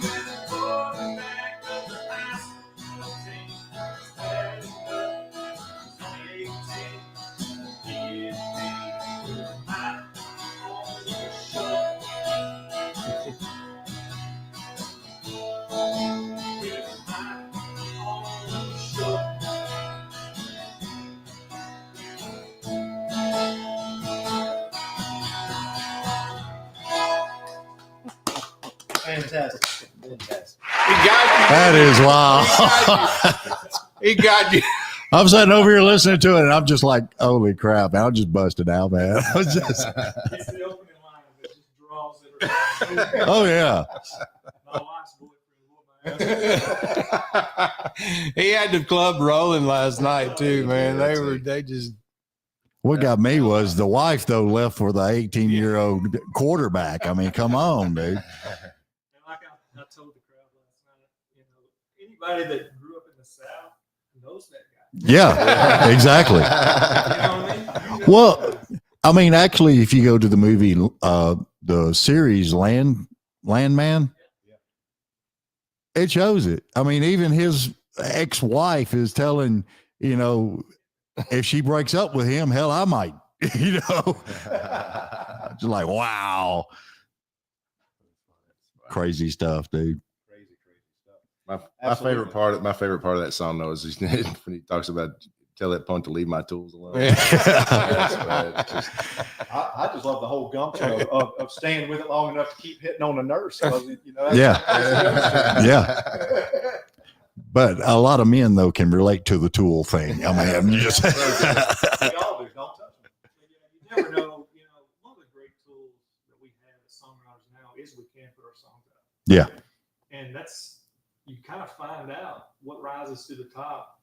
with the quarterback of the high school team? It's bad enough. He's only 18. He is me with my own show. With my own show. Fantastic. Fantastic. He got you. That is wild. He got you. I'm sitting over here listening to it, and I'm just like, holy crap. I just busted out, man. I was just, It's the opening line that just draws everybody. oh, yeah. My wife's boyfriend whooped my ass. He had the club rolling last night too, man. They just What got me was the wife, though, left for the 18-year-old quarterback. I mean, come on, dude. And like I told the crowd last night, anybody that grew up in the South knows that guy. Yeah, exactly. You know what I mean? Well, I mean, actually, if you go to the movie, the series Landman, it shows it. I mean, even his ex-wife is telling, if she breaks up with him, hell, I might, just like, wow. Crazy stuff, dude. Crazy stuff. My favorite part of that song though is when he talks about tell that punk to leave my tools alone. I just love the whole gumption of staying with it long enough to keep hitting on the nurse. Yeah. Yeah. But a lot of men, though, can relate to the tool thing. I mean, I'm just. We all do. Don't touch me. You never know. One of the great tools that we have as songwriters now is we can put our songs out. Yeah. And you kind of find out what rises to the top,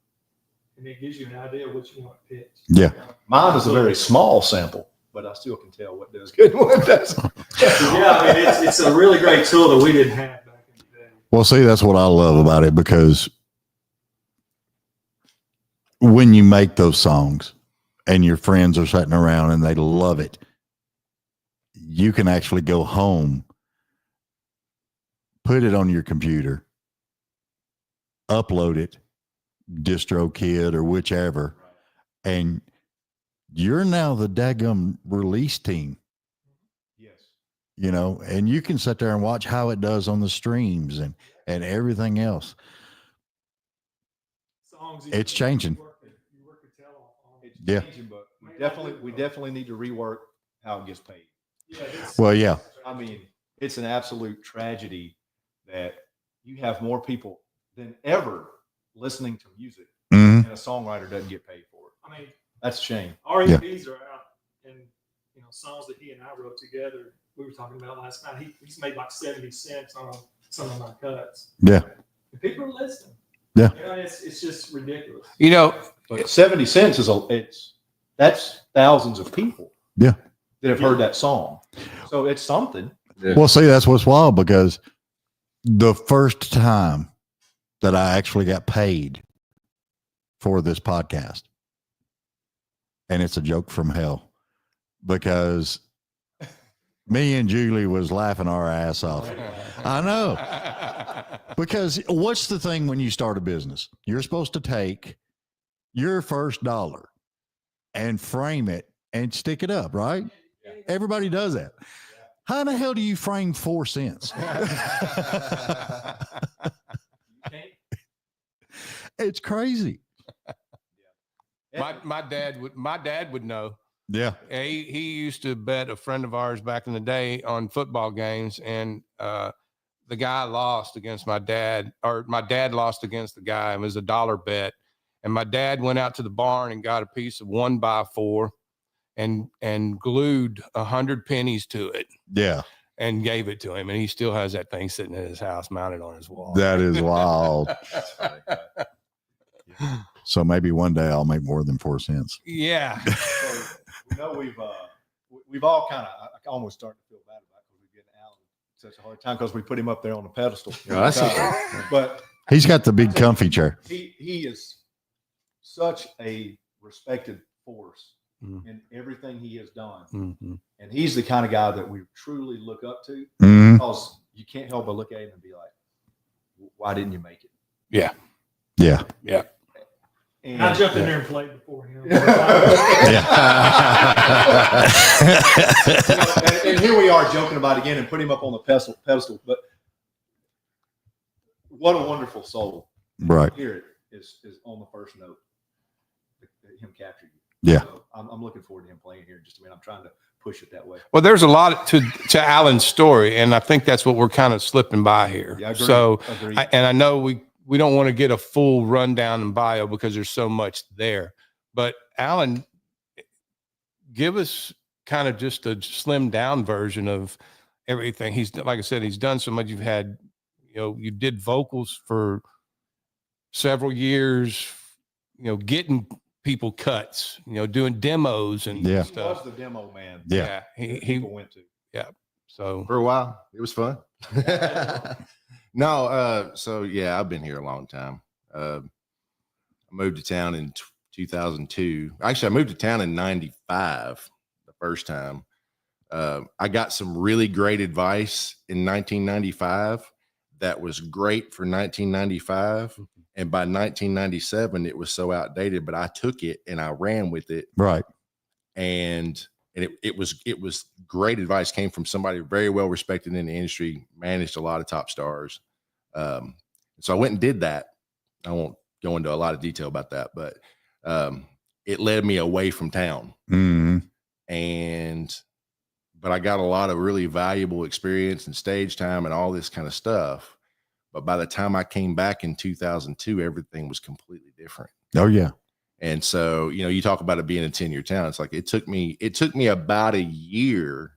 and it gives you an idea of what you want to pitch. Yeah. Mine is a very small sample, but I still can tell what does good and what doesn't. Yeah, I mean, it's a really great tool that we didn't have back in the day. Well, see, that's what I love about it, because when you make those songs and your friends are sitting around and they love it, you can actually go home, put it on your computer, upload it, DistroKid or whichever, and you're now the daggum release team. Yes. And you can sit there and watch how it does on the streams and everything else. songs. It's changing. You work your tail off on. It's Yeah. changing, but we definitely need to rework how it gets paid. Yeah, Well, yeah. I mean, it's an absolute tragedy that you have more people than ever listening to music, Mhm. and a songwriter doesn't get paid for it. I mean, That's a shame. our EPs are out, and songs that he and I wrote together. We were talking about last night. He's made like 70 cents on some of my cuts. Yeah. And people are listening. Yeah. It's just ridiculous. But 70 cents that's thousands of people. Yeah. That have heard that song. So it's something. Yeah. Well, see, that's what's wild, because the first time that I actually got paid for this podcast, and it's a joke from hell, because me and Julie was laughing our ass off. I know. Because what's the thing when you start a business? You're supposed to take your first dollar and frame it and stick it up, right? Yeah. Everybody does that. How in the hell do you frame 4 cents? It's crazy. My dad would know. Yeah. He used to bet a friend of ours back in the day on football games, and the guy lost against my dad, or my dad lost against the guy. It was a dollar bet, and my dad went out to the barn and got a piece of 1x4 and glued 100 pennies to it Yeah. and gave it to him, and he still has that thing sitting in his house, mounted on his wall. That is wild. So maybe one day I'll make more than 4 cents. Yeah. So, we've all kind of, I almost starting to feel bad about it because we get Allan such a hard time because we put him up there on the pedestal. that's okay. But He's got the big comfy chair. he is such a respected force Mhm. in everything he has done. Mhm. And he's the kind of guy that we truly look up to, Mhm. because you can't help but look at him and be like, why didn't you make it? Yeah. And I jumped in there and played before him. and here we are joking about it again and put him up on the pedestal. But what a wonderful soul. Right. Hear it is on the first note. Him capture you. Yeah. So I'm looking forward to him playing here in just a minute. I'm trying to push it that way. Well, there's a lot to Allan's story, and I think that's what we're kind of slipping by here. Yeah, I agree. So, Agreed. I know we don't want to get a full rundown and bio because there's so much there. But Allan, give us kind of just a slimmed down version of everything. He's, like I said, he's done so much. You've had, you did vocals for several years, getting people cuts, doing demos and Yeah. He stuff. was the demo man. Yeah. He People went to. so For a while, it was fun. No, so yeah, I've been here a long time. I moved to town in 2002. Actually, I moved to town in 95 the first time. I got some really great advice in 1995 that was great for 1995. And by 1997, it was so outdated, but I took it and I ran with it. Right. And it was great advice. Came from somebody very well respected in the industry, managed a lot of top stars. So I went and did that. I won't go into a lot of detail about that, but it led me away from town. Mm-hmm. But I got a lot of really valuable experience and stage time and all this kind of stuff. But by the time I came back in 2002, everything was completely different. Oh yeah. And so, you talk about it being a 10-year town. It's like, it took me about a year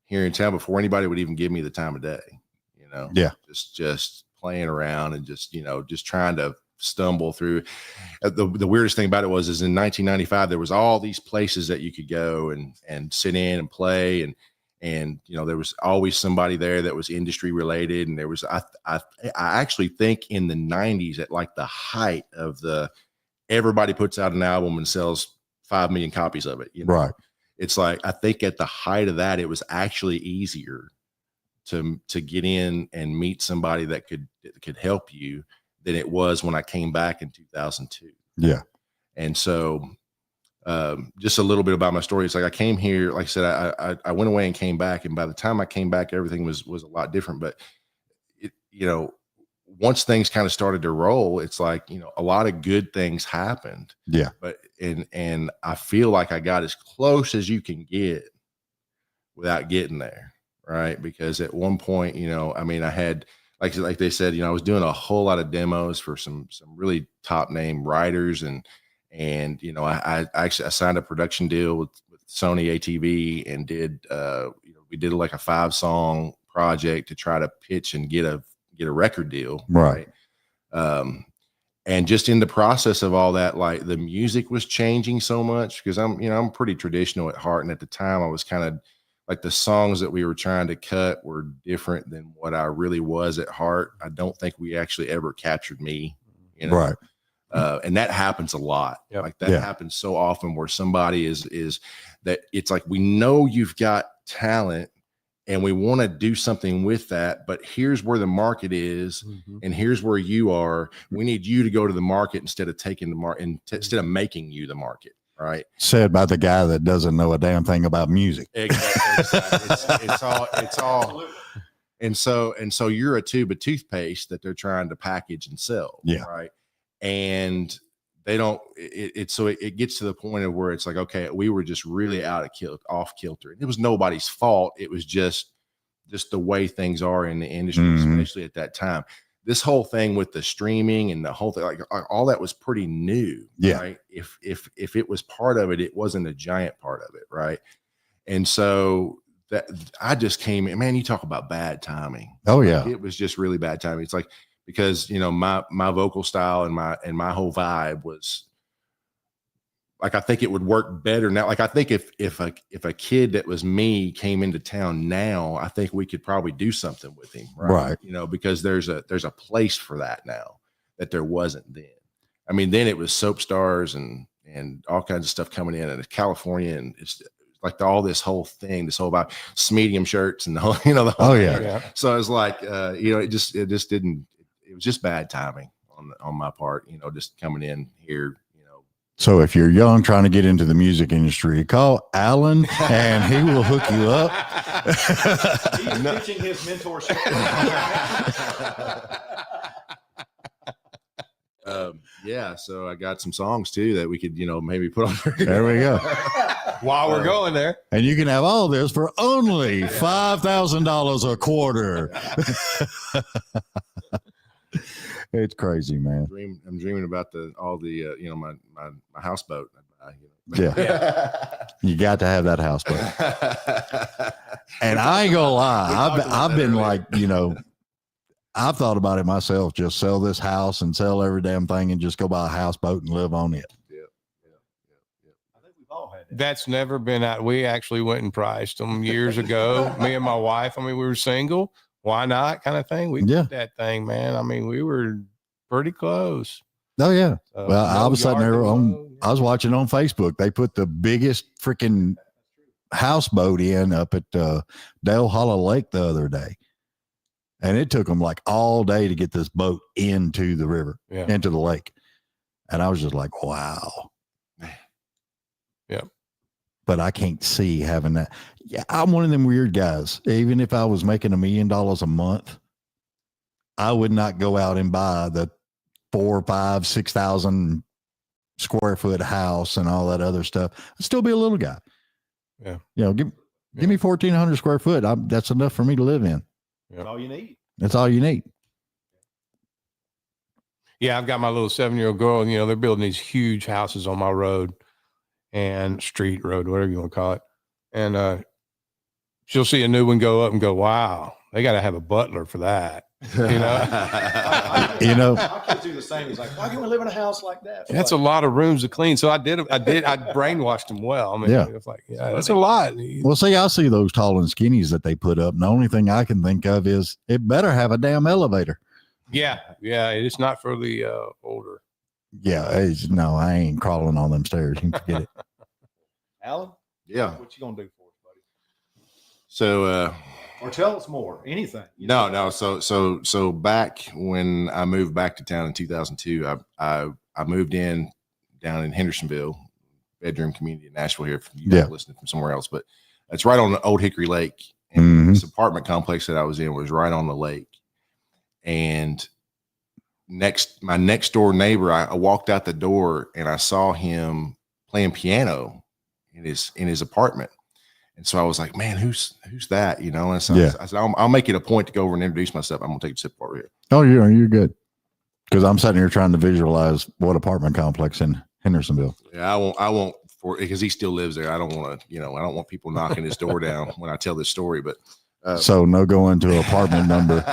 here in town before anybody would even give me the time of day, Yeah. just playing around and just trying to stumble through. The weirdest thing about it is in 1995, there was all these places that you could go and sit in and play. And there was always somebody there that was industry related. And there was, I actually think in the 90s, at like the height of everybody puts out an album and sells 5 million copies of it. Right. It's like, I think at the height of that, it was actually easier to get in and meet somebody that could help you than it was when I came back in 2002. Yeah. And so, just a little bit about my story. It's like, I came here, like I said, I went away and came back. And by the time I came back, everything was a lot different. But once things kind of started to roll, it's like, you know, a lot of good things happened. Yeah. But and I feel like I got as close as you can get without getting there, right? Because at one point, you know, I mean, I had like they said, you know, I was doing a whole lot of demos for some really top name writers, and you know, I actually signed a production deal with Sony ATV and did you know, we did like a 5-song project to try to pitch and get a record deal, Right. And just in the process of all that, like the music was changing so much, because I'm pretty traditional at heart, and at the time I was kind of like, the songs that we were trying to cut were different than what I really was at heart. I don't think we actually ever captured me, you know? Right. And that happens a lot. Yep. Like that happens so often, where somebody is that it's like, we know you've got talent and we want to do something with that, but here's where the market is, and here's where you are. We need you to go to the market instead of taking the market, instead of making you the market. Right. Said by the guy that doesn't know a damn thing about music. Exactly. It's all. And so you're a tube of toothpaste that they're trying to package and sell. Yeah. Right. And they don't, so it gets to the point of where it's like, okay, we were just really off kilter. It was nobody's fault. It was just the way things are in the industry, especially at that time. This whole thing with the streaming and the whole thing, like all that was pretty new. Yeah. Right. If it was part of it, it wasn't a giant part of it. Right. And so that I just came in, man, you talk about bad timing. Oh yeah. It was just really bad timing. It's like, because, you know, my vocal style and my whole vibe was like, I think it would work better now. Like, I think if a kid that was me came into town now, I think we could probably do something with him. Right. You know, because there's a place for that now that there wasn't then. I mean, then it was soap stars and all kinds of stuff coming in, and California, and it's like all this whole thing, this whole about medium shirts and the whole, you know, the whole yeah. So I was like, you know, it just didn't, it was just bad timing on my part, you know, just coming in here, you know. So if you're young trying to get into the music industry, call Allan and he will hook you up. He's pitching his mentorship. Yeah, so I got some songs too that we could, you know, maybe put on. There we go. While we're going there. And you can have all this for only $5,000 a quarter. It's crazy, man. I'm dreaming about all the you know, my houseboat. Yeah. You got to have that houseboat. And I ain't gonna lie, I've been like, you know, I've thought about it myself, just sell this house and sell every damn thing and just go buy a houseboat and live on it. I think we've all had that. That's never been out. We actually went and priced them years ago. Me and my wife. I mean, we were single. Why not? Kind of thing. We did that thing, man. I mean, we were pretty close. Oh yeah. So, Well, I was sitting there yard I was watching on Facebook. They put the biggest freaking houseboat in up at Dale Hollow Lake the other day. And it took them like all day to get this boat into the river, into the lake. And I was just like, wow. Yeah. But I can't see having that. Yeah, I'm one of them weird guys. Even if I was making $1 million a month, I would not go out and buy the 4, 5, 6,000 square foot house and all that other stuff. I'd still be a little guy. Yeah. You know, give me 1,400 square foot. That's enough for me to live in. That's all you need. That's all you need. Yeah, I've got my little 7-year-old girl, and, you know, they're building these huge houses on my road and street road, whatever you want to call it. And she'll see a new one go up and go, wow, they got to have a butler for that. You know, You know, my kids do the same. He's like, why can't we live in a house like that? that's a lot of rooms to clean. So I brainwashed them well. I mean, Yeah. it's like, yeah, that's a lot. well, see, I see those tall and skinnies that they put up. And the only thing I can think of is it better have a damn elevator. Yeah. It's not for the older. Yeah. No, I ain't crawling on them stairs. You can forget it. Allan, Yeah. what you gonna do for us, buddy? So Or tell us more. Anything. no. So back when I moved back to town in 2002, I moved in down in Hendersonville, bedroom community in Nashville here. You guys listening from somewhere else, but it's right on the Old Hickory Lake. And this apartment complex that I was in was right on the lake. And my next door neighbor, I walked out the door and I saw him playing piano in his apartment. And so I was like, man, who's that? You know? And so I said, I'll make it a point to go over and introduce myself. I'm going to take a sip over here. Oh, you're good. Because I'm sitting here trying to visualize what apartment complex in Hendersonville. Yeah, I won't because he still lives there. I don't want to, I don't want people knocking his door down when I tell this story, but so no going to apartment number.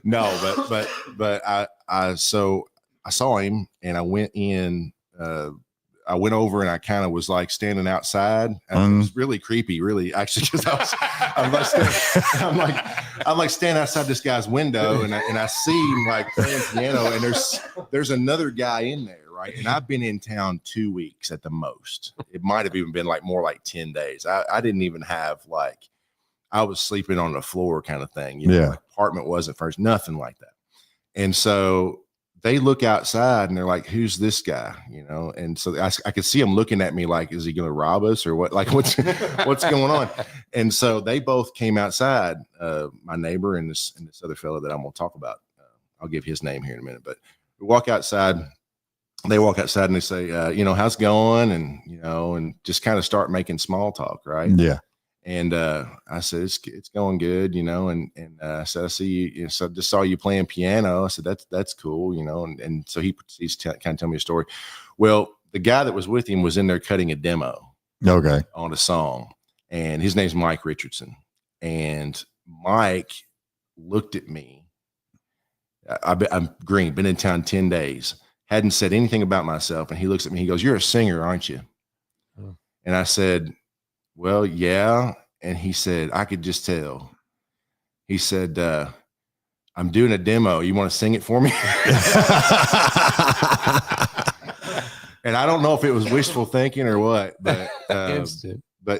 No, but I saw him and I went in, I went over and I kind of was like standing outside. And it was really creepy, really, actually, because I'm like standing outside this guy's window and I see him like playing piano and there's another guy in there, right? And I've been in town 2 weeks at the most. It might have even been like more like 10 days. I didn't even have I was sleeping on the floor kind of thing. Like apartment wasn't first, nothing like that. And so they look outside and they're like, who's this guy? And so I could see them looking at me like, is he going to rob us or what? Like, what's going on? And so they both came outside, my neighbor and this other fellow that I'm going to talk about. I'll give his name here in a minute, but we walk outside. They walk outside and they say, how's it going? And, and just kind of start making small talk. Right. Yeah. And I said, it's going good, and I said, I see you, so I just saw you playing piano. I said, that's cool, and so he's kind of tell me a story. Well, the guy that was with him was in there cutting a demo on a song, and his name's Mike Richardson. And Mike looked at me. I'm green, been in town 10 days, hadn't said anything about myself. And he looks at me, he goes, you're a singer, aren't you? Oh. And I said, well, yeah. And he said, I could just tell. He said, I'm doing a demo. You want to sing it for me? And I don't know if it was wishful thinking or what, but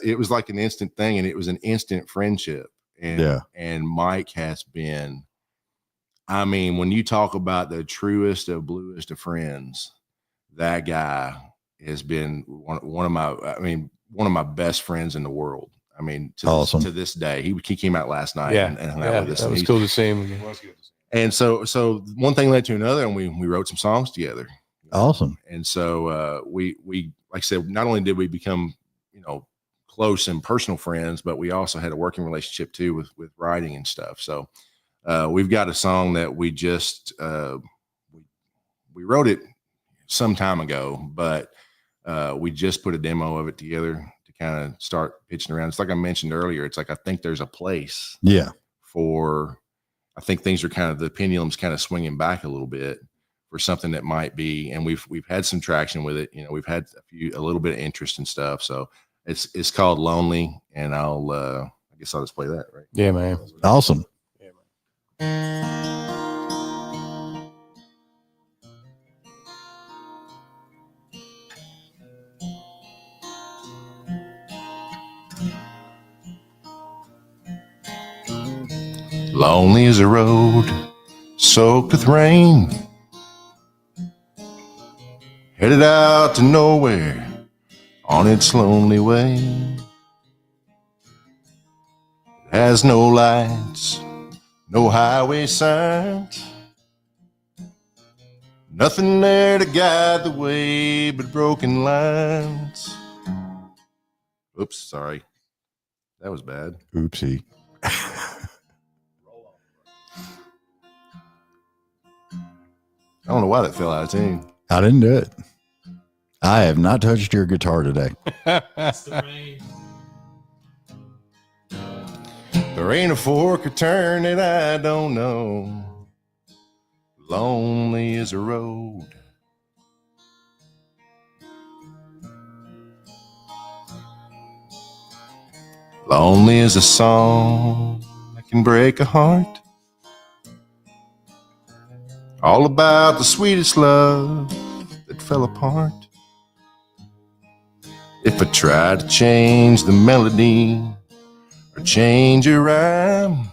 it was like an instant thing, and it was an instant friendship. And Mike has been, when you talk about the truest of bluest of friends, that guy has been one of my best friends in the world. Awesome. To this day, he came out last night and hung out with us. That was cool to see him. And so one thing led to another, and we wrote some songs together. Awesome. And so we like I said, not only did we become close and personal friends, but we also had a working relationship too with writing and stuff. So we've got a song that we just we wrote it some time ago, but we just put a demo of it together to kind of start pitching around. It's like I mentioned earlier. It's like I think there's a place. I think things are the pendulum's kind of swinging back a little bit for something that might be, and we've had some traction with it. We've had a little bit of interest and stuff. So it's called Lonely, and I guess I'll just play that, right? Yeah, man. Awesome. Yeah, man. Lonely as a road soaked with rain, headed out to nowhere on its lonely way. It has no lights, no highway signs, nothing there to guide the way but broken lines. Oops, sorry. That was bad. Oopsie. I don't know why that fell out of tune. I didn't do it. I have not touched your guitar today. That's the rain. There ain't a fork or turn that I don't know. Lonely as a road. Lonely as a song that can break a heart. All about the sweetest love that fell apart. If I tried to change the melody or change a rhyme,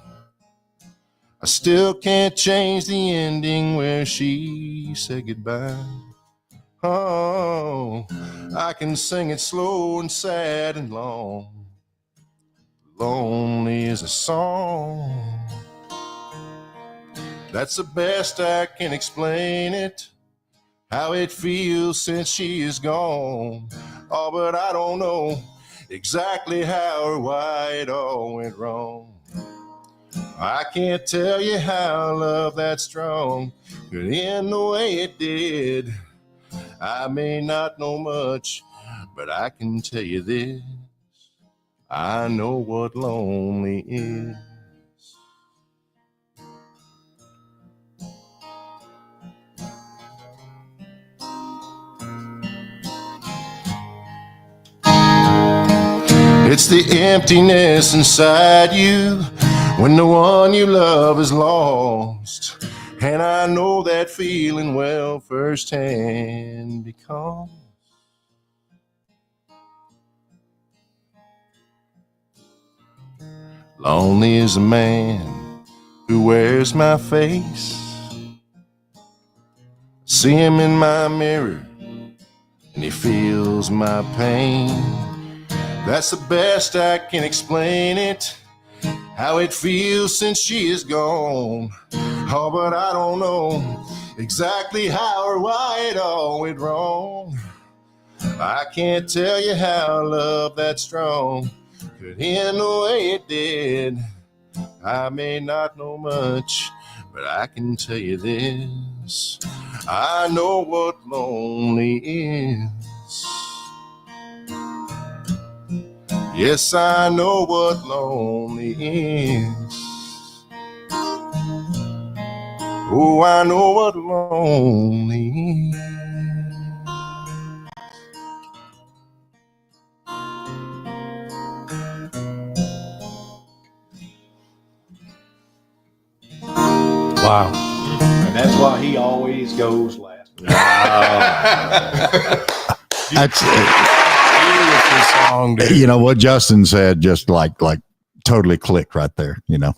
I still can't change the ending where she said goodbye. Oh, I can sing it slow and sad and long. Lonely as a song That's the best I can explain it. How it feels since she is gone. Oh, but I don't know exactly how or why it all went wrong. I can't tell you how love that strong could end the way it did. I may not know much, but I can tell you this. I know what lonely is. It's the emptiness inside you when the one you love is lost. And I know that feeling well firsthand because lonely is a man who wears my face. See him in my mirror and he feels my pain. That's the best I can explain it. How it feels since she is gone. Oh, but I don't know exactly how or why it all went wrong. I can't tell you how love that strong could end the way it did. I may not know much, but I can tell you this. I know what lonely is. Yes, I know what lonely is. Oh, I know what lonely is. Wow. And that's why he always goes last. That's Beautiful song, dude. you know what Justin said, just like totally clicked right there. You know,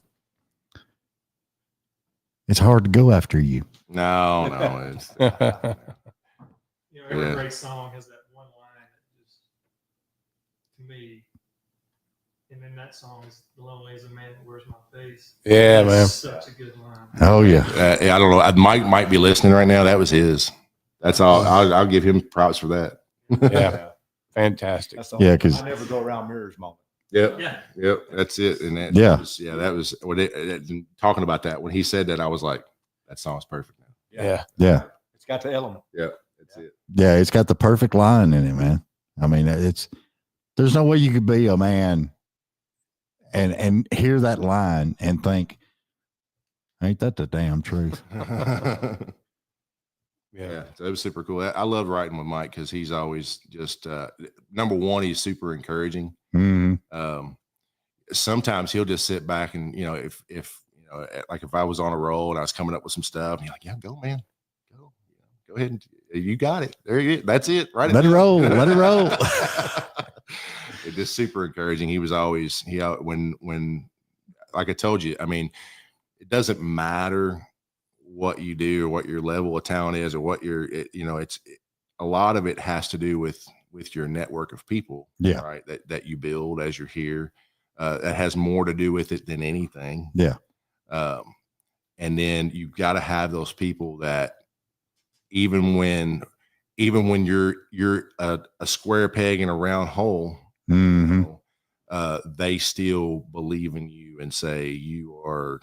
it's hard to go after you. No, it's You know, every Yeah. great song has that one line that just, to me, and then that song is "The Lonely is a Man That Wears My Face." Yeah, That's man. such a good line. Oh yeah, I don't know. Mike might be listening right now. That was his. That's all. I'll give him props for that. Yeah. Fantastic. That's the Yeah, only 'cause- I never go around mirrors moment. Yep. Yeah. Yep. That's it. And that Yeah. that was what talking about that. When he said that, I was like, that song's perfect now. Yeah. yeah, It's got the element. That's it. yeah. It's got the perfect line in it, man. I mean, there's no way you could be a man and hear that line and think, ain't that the damn truth? Yeah. So it was super cool. I love writing with Mike because he's always just number one, he's super encouraging. Mm-hmm. Sometimes he'll just sit back and if like if I was on a roll and I was coming up with some stuff, he's like, "Yeah, go, man, go ahead and you got it. There you that's it. Right, Let it roll. Let it roll. It's just super encouraging. He was always when like I told you, I mean, it doesn't matter what you do or what your level of talent is or what it's a lot of it has to do with your network of people, Yeah. right, that you build as you're here. That has more to do with it than anything. Yeah. And then you've got to have those people that even when you're a square peg in a round hole, Mm-hmm. they still believe in you and say you are,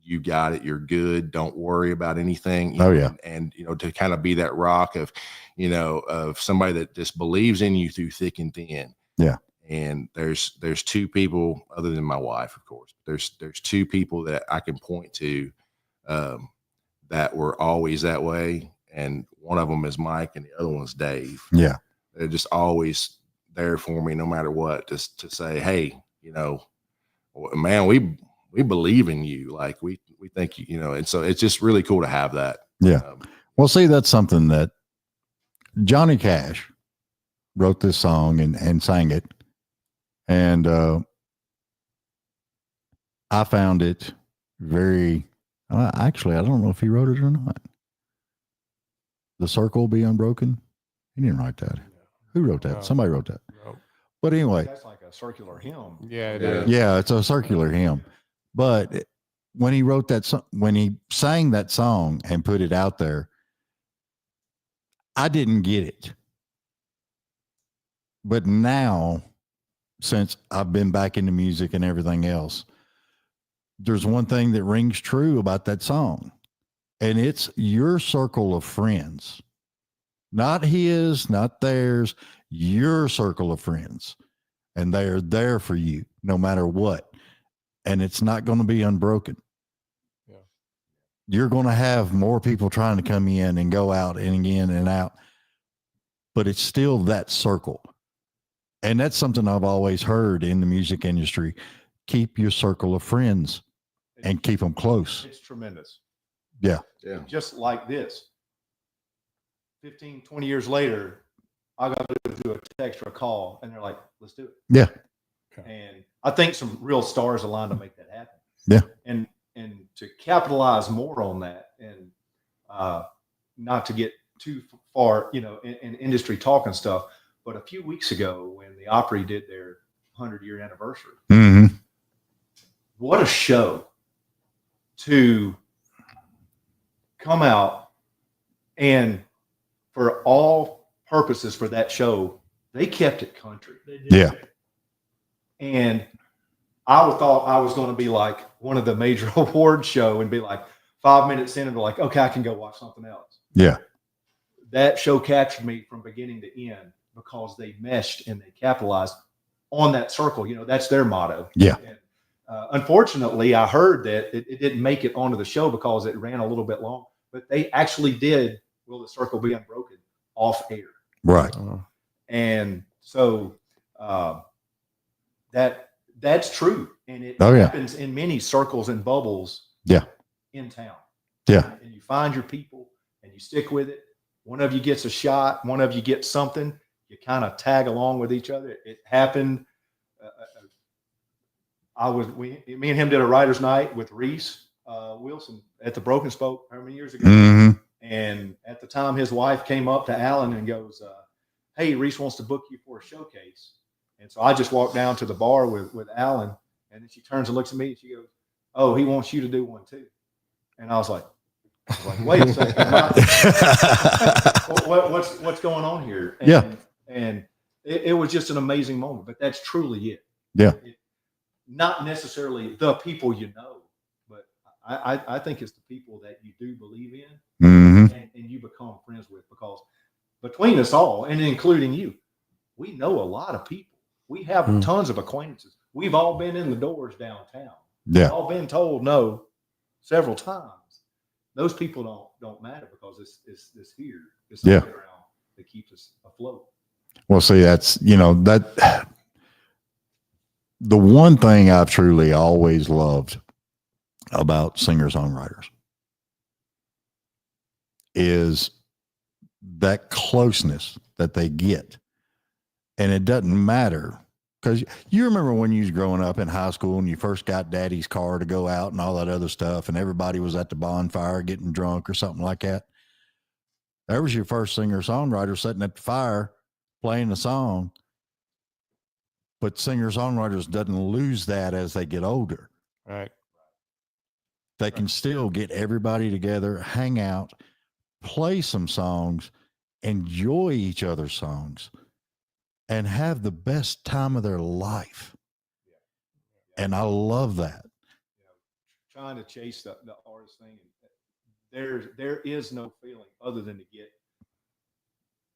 you got it, you're good, don't worry about anything. Oh, yeah. And to kind of be that rock of of somebody that just believes in you through thick and thin. Yeah. And there's two people, other than my wife, of course, there's two people that I can point to that were always that way, and one of them is Mike and the other one's Dave. Yeah. They're just always there for me no matter what, just to say, hey, man, we believe in you, like we think and so it's just really cool to have that. Yeah. Well, see, that's something that Johnny Cash wrote this song and sang it. And I found it very, actually, I don't know if he wrote it or not. The Circle Be Unbroken. He didn't write that. Who wrote that? No. Somebody wrote that. No. But anyway, That's like a circular hymn. Yeah. It Yeah. is. yeah, it's a circular hymn. But when he wrote that song, when he sang that song and put it out there, I didn't get it. But now, since I've been back into music and everything else, there's one thing that rings true about that song, and it's your circle of friends, not his, not theirs, your circle of friends. And they are there for you no matter what. And it's not going to be unbroken. Yeah. You're going to have more people trying to come in and go out and in and out, but it's still that circle. And that's something I've always heard in the music industry. Keep your circle of friends and keep them close. It's tremendous. Yeah. Yeah. Just like this, 15, 20 years later, I got to do a text or a call, and they're like, let's do it. Yeah. And I think some real stars aligned to make that happen. Yeah. And to capitalize more on that, and not to get too far, in industry talk and stuff, but a few weeks ago when the Opry did their 100-year anniversary, Mm-hmm. what a show to come out, and for all purposes for that show, they kept it country. They did. Yeah. And I thought I was going to be like one of the major award show and be like 5 minutes in and be like, okay, I can go watch something else. Yeah. That show captured me from beginning to end because they meshed and they capitalized on that circle. That's their motto. Yeah. And, unfortunately, I heard that it didn't make it onto the show because it ran a little bit long, but they actually did Will the Circle Be Unbroken off air. Right. And so that's true. And it Oh, yeah. happens in many circles and bubbles Yeah. in town. Yeah. And you find your people and you stick with it. One of you gets a shot, one of you gets something, you kind of tag along with each other. It happened. Me and him did a writer's night with Reese Wilson at the Broken Spoke how many years ago? Mm-hmm. And at the time, his wife came up to Allan and goes, hey, Reese wants to book you for a showcase. And so I just walked down to the bar with Allan, and then she turns and looks at me and she goes, oh, he wants you to do one too. And I was like, wait a second. What's going on here? And, Yeah. And it was just an amazing moment, but that's truly it. Yeah. Not necessarily the people but I think it's the people that you do believe in Mm-hmm. and you become friends with, because between us all, and including you, we know a lot of people. We have tons of acquaintances. We've all been in the doors downtown. Yeah. We've all been told no several times. Those people don't matter because it's this here, this Yeah. underground that keeps us afloat. Well, see, that's, that the one thing I've truly always loved about singer-songwriters is that closeness that they get. And it doesn't matter, because you remember when you was growing up in high school and you first got daddy's car to go out and all that other stuff, and everybody was at the bonfire getting drunk or something like that. That was your first singer-songwriter sitting at the fire playing a song. But singer-songwriters doesn't lose that as they get older. Right. They can still get everybody together, hang out, play some songs, enjoy each other's songs, and have the best time of their life. And I love that. Trying to chase the artist thing, there is no feeling other than to get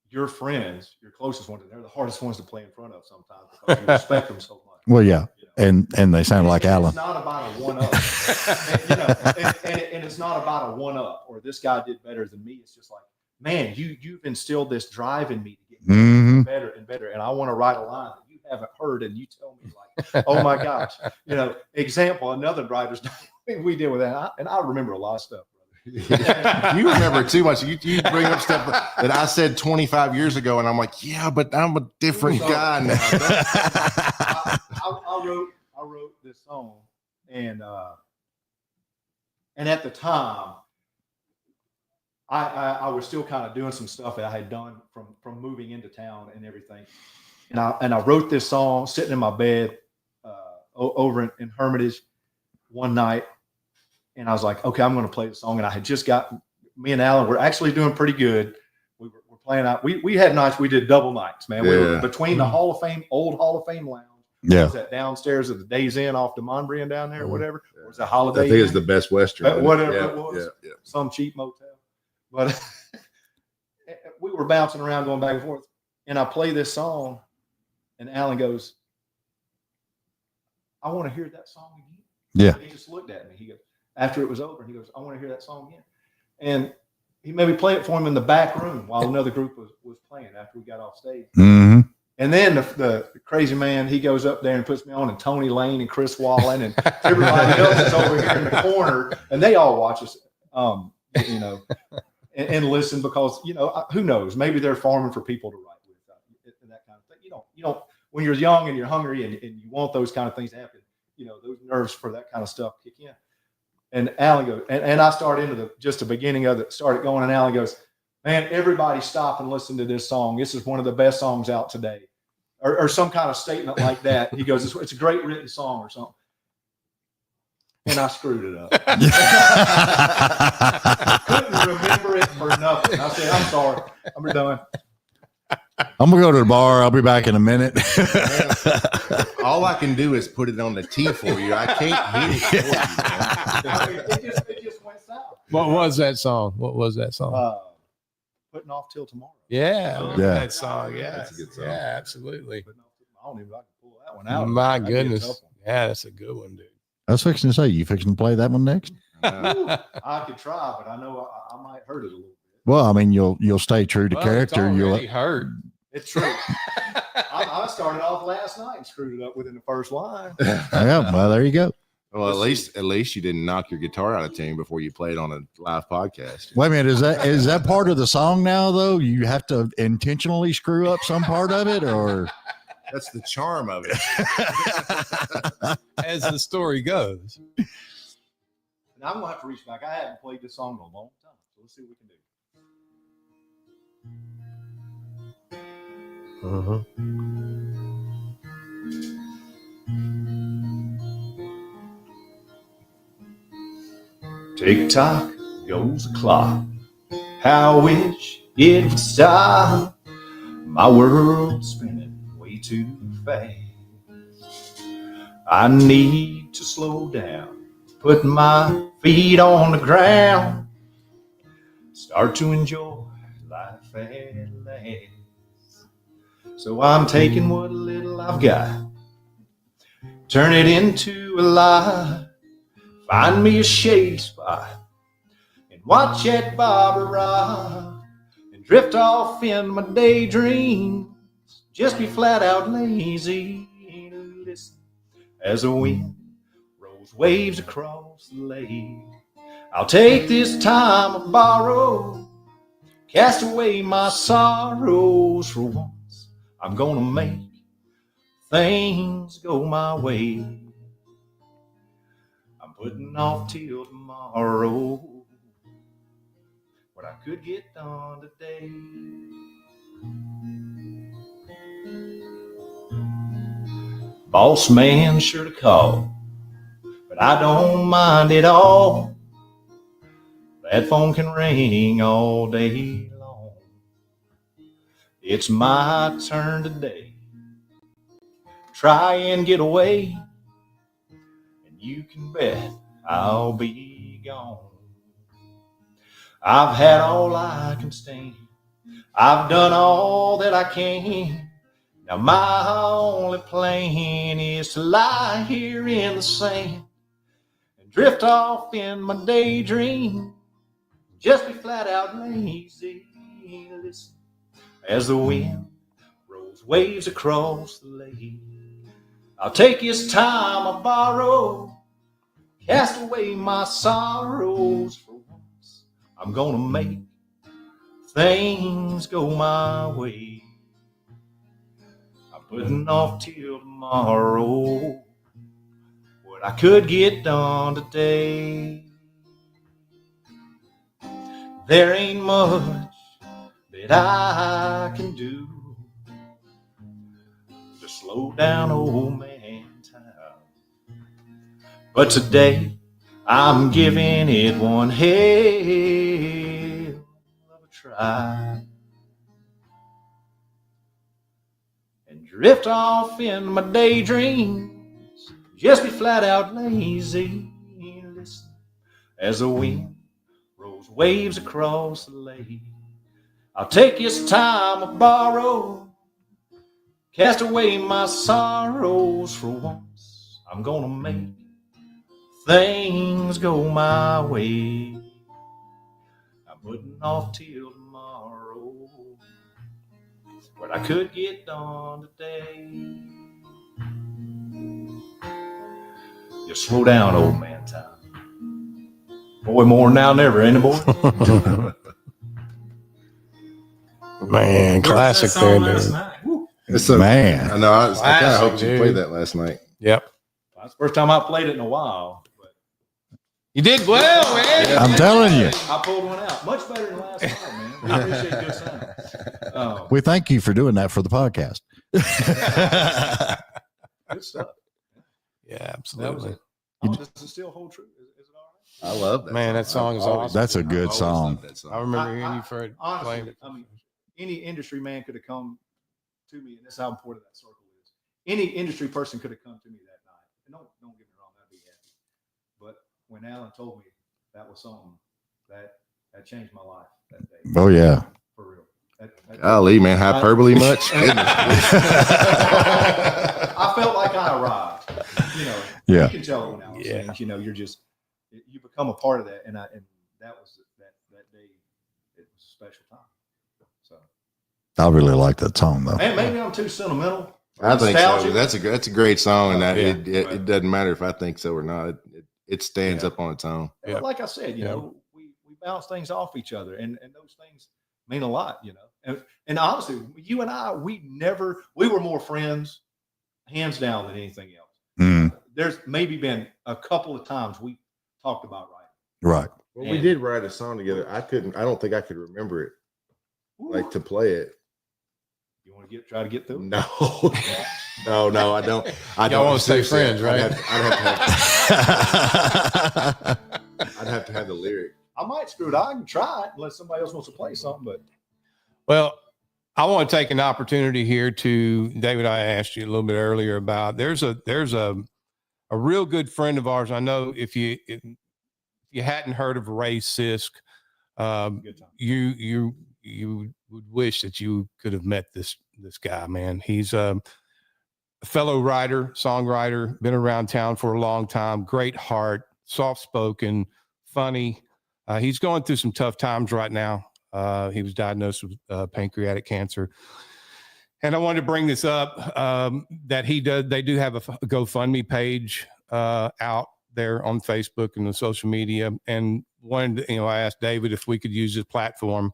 your friends, your closest ones, and they're the hardest ones to play in front of sometimes because you respect them so much. Well, yeah. And they sound like Allan. It's not about a one-up. and it's not about a one-up or this guy did better than me. It's just like, man, you've instilled this drive in me to get better and better. And I want to write a line that you haven't heard, and you tell me like, oh my gosh. Example, another writer's night we did with that. And I remember a lot of stuff. You remember too much. You bring up stuff that I said 25 years ago, and I'm like, yeah, but I'm a different guy now. I wrote this song, and at the time, I was still kind of doing some stuff that I had done from moving into town and everything, and I wrote this song sitting in my bed over in Hermitage one night, and I was like, okay, I'm going to play the song. And I had just got, me and Allan were actually doing pretty good. We're playing out. We had nights, we did double nights, man. We were between the Hall of Fame, old Hall of Fame lounge. Yeah. Was that downstairs at the Days Inn off Demonbreun down there or whatever? Or was that Holiday I think it's Inn? the Best Western. Whatever Yeah, it was. yeah. Some cheap motel. But we were bouncing around, going back and forth. And I play this song, and Allan goes, I want to hear that song again. Yeah. He just looked at me. He goes, after it was over, he goes, I want to hear that song again. And he made me play it for him in the back room while another group was playing after we got off stage. Mm-hmm. And then the crazy man, he goes up there and puts me on, and Tony Lane and Chris Wallen and everybody else is over here in the corner, and they all watch us, you know, and listen because, you know, who knows? Maybe they're farming for people to write with and that kind of thing. You don't, when you're young and you're hungry and you want those kind of things to happen, you know, those nerves for that kind of stuff kick in. And Allan goes, and I start into just the beginning of it, started going, and Allan goes, man, everybody stop and listen to this song. This is one of the best songs out today. Or some kind of statement like that. He goes, it's a great written song or something. And I screwed it up. Couldn't remember it for nothing. I said, I'm sorry. I'm done. I'm going to go to the bar. I'll be back in a minute. All I can do is put it on the tee for you. I can't hear it for you, man. I mean, it just went south. What was that song? What was that song? Putting off till tomorrow. Yeah. Yeah. That song. Yeah. That's a good song. Yeah, absolutely. I don't even know if I can pull that one out. My That'd be a goodness. tough one. Yeah, that's a good one, dude. I was fixing to say, you fixing to play that one next? I could try, but I know I might hurt it a little bit. Well, I mean, you'll stay true to character. It's You'll already hurt. It's true. I started off last night and screwed it up within the first line. yeah. Well, there you go. Well, at least you didn't knock your guitar out of tune before you played on a live podcast. Wait a minute, is that part of the song now? Though you have to intentionally screw up some part of it, or That's the charm of it. As the story goes. And I'm gonna have to reach back. I haven't played this song in a long time, so let's see what we can do. Tick tock goes the clock. How I wish it would stop. My world's spinning way too fast. I need to slow down, put my feet on the ground, start to enjoy life at last. So I'm taking what little I've got, turn it into a life. Find me a shady spot and watch that bobber rock and drift off in my daydreams. Just be flat out lazy. Listen as the wind rolls waves across the lake. I'll take this time I borrow, cast away my sorrows for once. I'm gonna make things go my way. Putting off till tomorrow what I could get done today. Boss man sure to call, but I don't mind at all. That phone can ring all day long. It's my turn today. Try and get away, you can bet I'll be gone. I've had all I can stand. I've done all that I can. Now my only plan is to lie here in the sand and drift off in my daydream. Just be flat out lazy. Listen as the wind rolls waves across the lake. I'll take his time I borrow, cast away my sorrows for once. I'm gonna make things go my way. I'm putting off till tomorrow what I could get done today. There ain't much that I can do to slow down old man time, but today I'm giving it one hell of a try. And drift off in my daydreams, just be flat out lazy. Listen as the wind rolls waves across the lake. I'll take his time I borrow, cast away my sorrows for once. I'm gonna make things go my way. I'm putting off till tomorrow what I could get done today. You slow down, old man time. Boy, more now than ever, ain't it, boy? Man, classic That there, song last dude. night. Woo. It's a, Man. I know. I kind of Classic, hoped you dude. played that last night. Yep. That's the first time I played it in a while. But You did well, man. I'm telling you. I pulled one out. Much better than last night, man. We appreciate good sound. We thank you for doing that for the podcast. Good stuff. Yeah, That was absolutely. it. Oh, does it still hold true? Is it all right? I love that. Man, that song I've is always- awesome. That's a good I've always song. loved that song. I remember I- hearing you for Honestly, playing it. I mean, any industry man could have come to me, and that's how important that circle is. Any industry person could have come to me that night. And don't get me wrong, I'd be happy. But when Allan told me that was something that changed my life that day. Oh, yeah. For real. Golly, man, hyperbole much? I felt like I arrived. You know, Yeah. you can tell when Allan sings, you know, you become a part of that. And that was that day, it was a special time. So, I really like that song, though. and maybe I'm too sentimental. I think so. Nostalgic. That's a great song, and that Yeah. it doesn't matter if I think so or not. It stands up on its own. And Yeah. like I said, you Yeah. know, we bounce things off each other, and those things mean a lot, you know. And honestly, you and I, we were more friends, hands down, than anything else. Mm, There's maybe been a couple of times we talked about writing. right. Well, we did write a song together. I don't think I could remember it, like to play it. You want to try to get through? No, no, I don't. I Y'all don't wanna stay seriously, friends, right? I'd have to have the lyric. I might screw it. I can try it unless somebody else wants to play something. But Well, I want to take an opportunity here to David. I asked you a little bit earlier about there's a real good friend of ours. I know if you hadn't heard of Ray Sisk, good time. you would wish that you could have met this guy, man. He's a fellow writer, songwriter, been around town for a long time, great heart, soft-spoken, funny. He's going through some tough times right now. He was diagnosed with pancreatic cancer. And I wanted to bring this up that they do have a GoFundMe page out there on Facebook and the social media. And I asked David if we could use his platform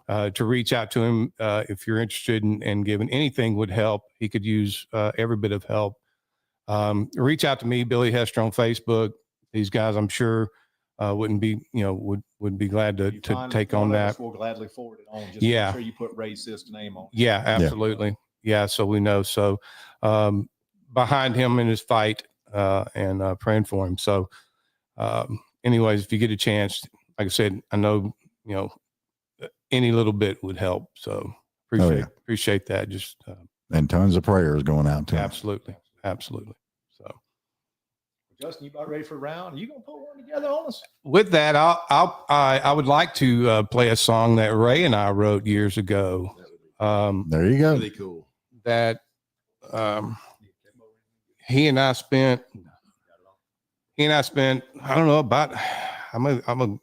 to reach out to him. If you're interested in giving anything would help, he could use every bit of help. Reach out to me, Billy Hester, on Facebook. These guys, I'm sure, would be glad to take on that. We'll gladly forward it on. Just Yeah. make sure you put Ray Sisk's name on. Yeah, absolutely. Yeah, so we know. So behind him in his fight and praying for him. So anyways, if you get a chance, like I said, I know, any little bit would help. So appreciate that. Just And tons of prayers going out to him. absolutely. So Justin, you about ready for a round? Are you gonna put one together on us? with that, I would like to play a song that Ray and I wrote years ago. There you go. Really cool. That he and I spent, I don't know, about, I'm a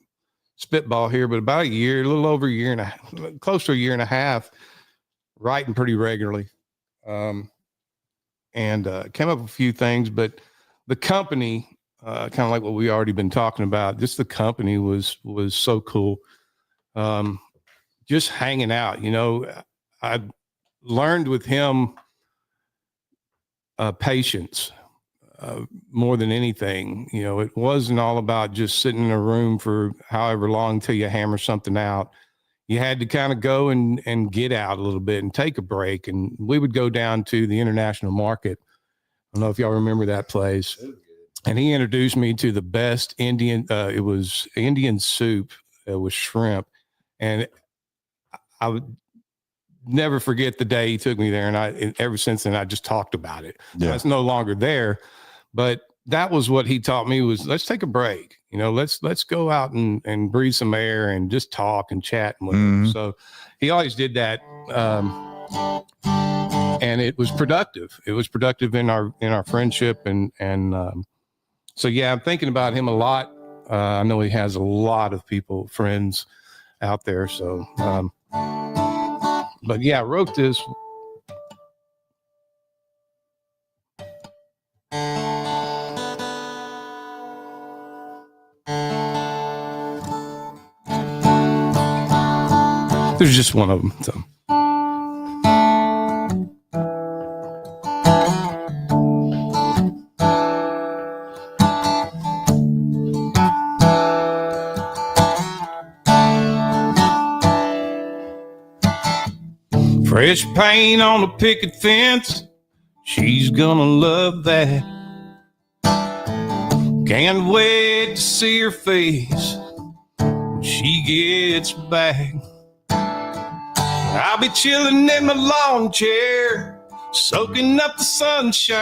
spitball here, but about a little over a year and close to a year and a half, writing pretty regularly. And came up with a few things, but the company, kind of like what we already been talking about, just the company was so cool. Just hanging out, I learned with him patience more than anything. It wasn't all about just sitting in a room for however long till you hammer something out. You had to kind of go and get out a little bit and take a break. And we would go down to the international market. I don't know if y'all remember that place. and he introduced me to the best Indian. It was Indian soup with shrimp, and I would never forget the day he took me there. And ever since then, I just talked about it. Yeah. It's no longer there, but that was what he taught me was let's take a break. Let's go out and breathe some air and just talk and chat. Mhm. So he always did that. And it was productive. It was productive in our friendship. So yeah, I'm thinking about him a lot. I know he has a lot of friends out there. So, but yeah, I wrote this. There's just one of them. So. Fresh paint on a picket fence. She's gonna love that. Can't wait to see her face when she gets back. I'll be chilling in my lawn chair, soaking up the sunshine,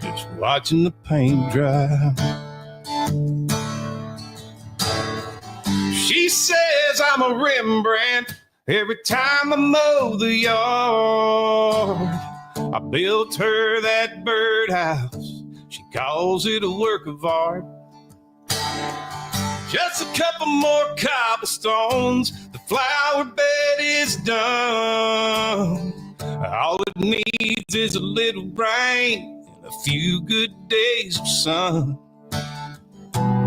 just watching the paint dry. She says I'm a Rembrandt every time I mow the yard. I built her that birdhouse, she calls it a work of art. Just a couple more cobblestones, the flower bed is done. All it needs is a little rain and a few good days of sun.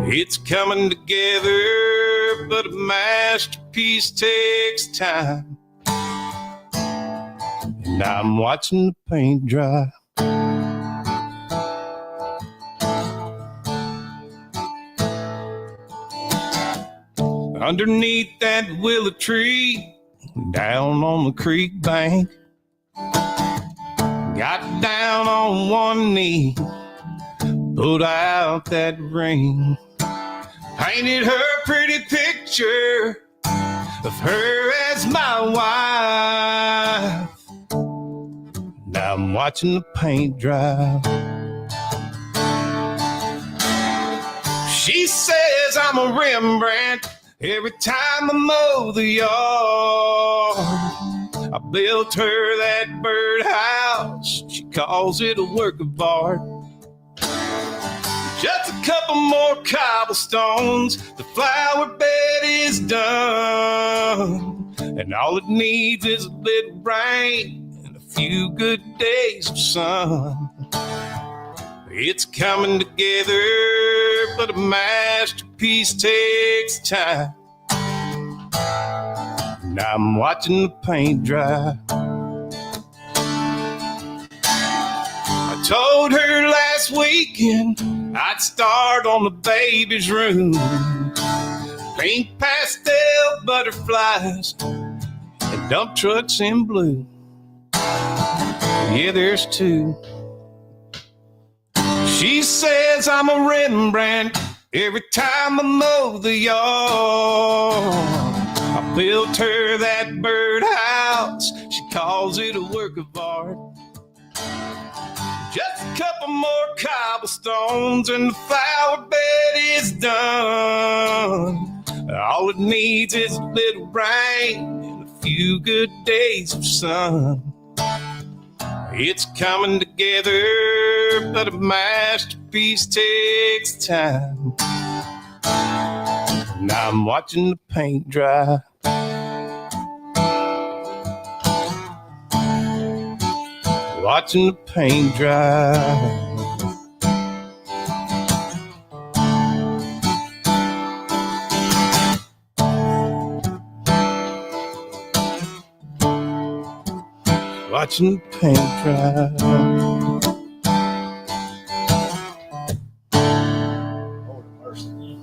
It's coming together, but a masterpiece takes time. And I'm watching the paint dry. Underneath that willow tree, down on the creek bank, got down on one knee, pulled out that ring, painted her a pretty picture of her as my wife. Now I'm watching the paint dry. She says I'm a Rembrandt every time I mow the yard. I built her that birdhouse, she calls it a work of art. Just a couple more cobblestones, the flower bed is done. And all it needs is a little rain and a few good days of sun. It's coming together, but a masterpiece takes time. Now I'm watching the paint dry. I told her last weekend I'd start on the baby's room. Pink pastel butterflies and dump trucks in blue. Yeah, there's two. She says I'm a Rembrandt every time I mow the yard. I built her that birdhouse, she calls it a work of art. Just a couple more cobblestones and the flower bed is done. All it needs is a little rain and a few good days of sun. It's coming together, but a masterpiece takes time. Now I'm watching the paint dry. Watching the paint dry. Watching the paint dry. Lord have mercy.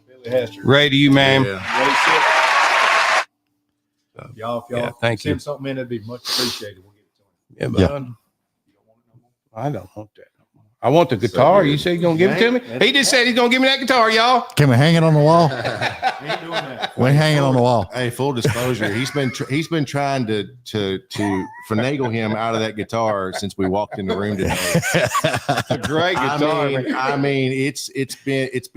Billy Hester. Ray to you, man. Yeah. Y'all, if y'all Yeah, thank send you. something in, it'd be much appreciated. We'll get it to him. Yeah, Yeah. bud. You don't want it no more? I don't want that. I want the guitar. You said you're gonna give it to me? He just said he's gonna give me that guitar, y'all. Can we hang it on the wall? Ain't doing that. We hang it on the wall. Hey, full disclosure, he's been trying to finagle him out of that guitar since we walked in the room today. It's a great guitar. I mean, it's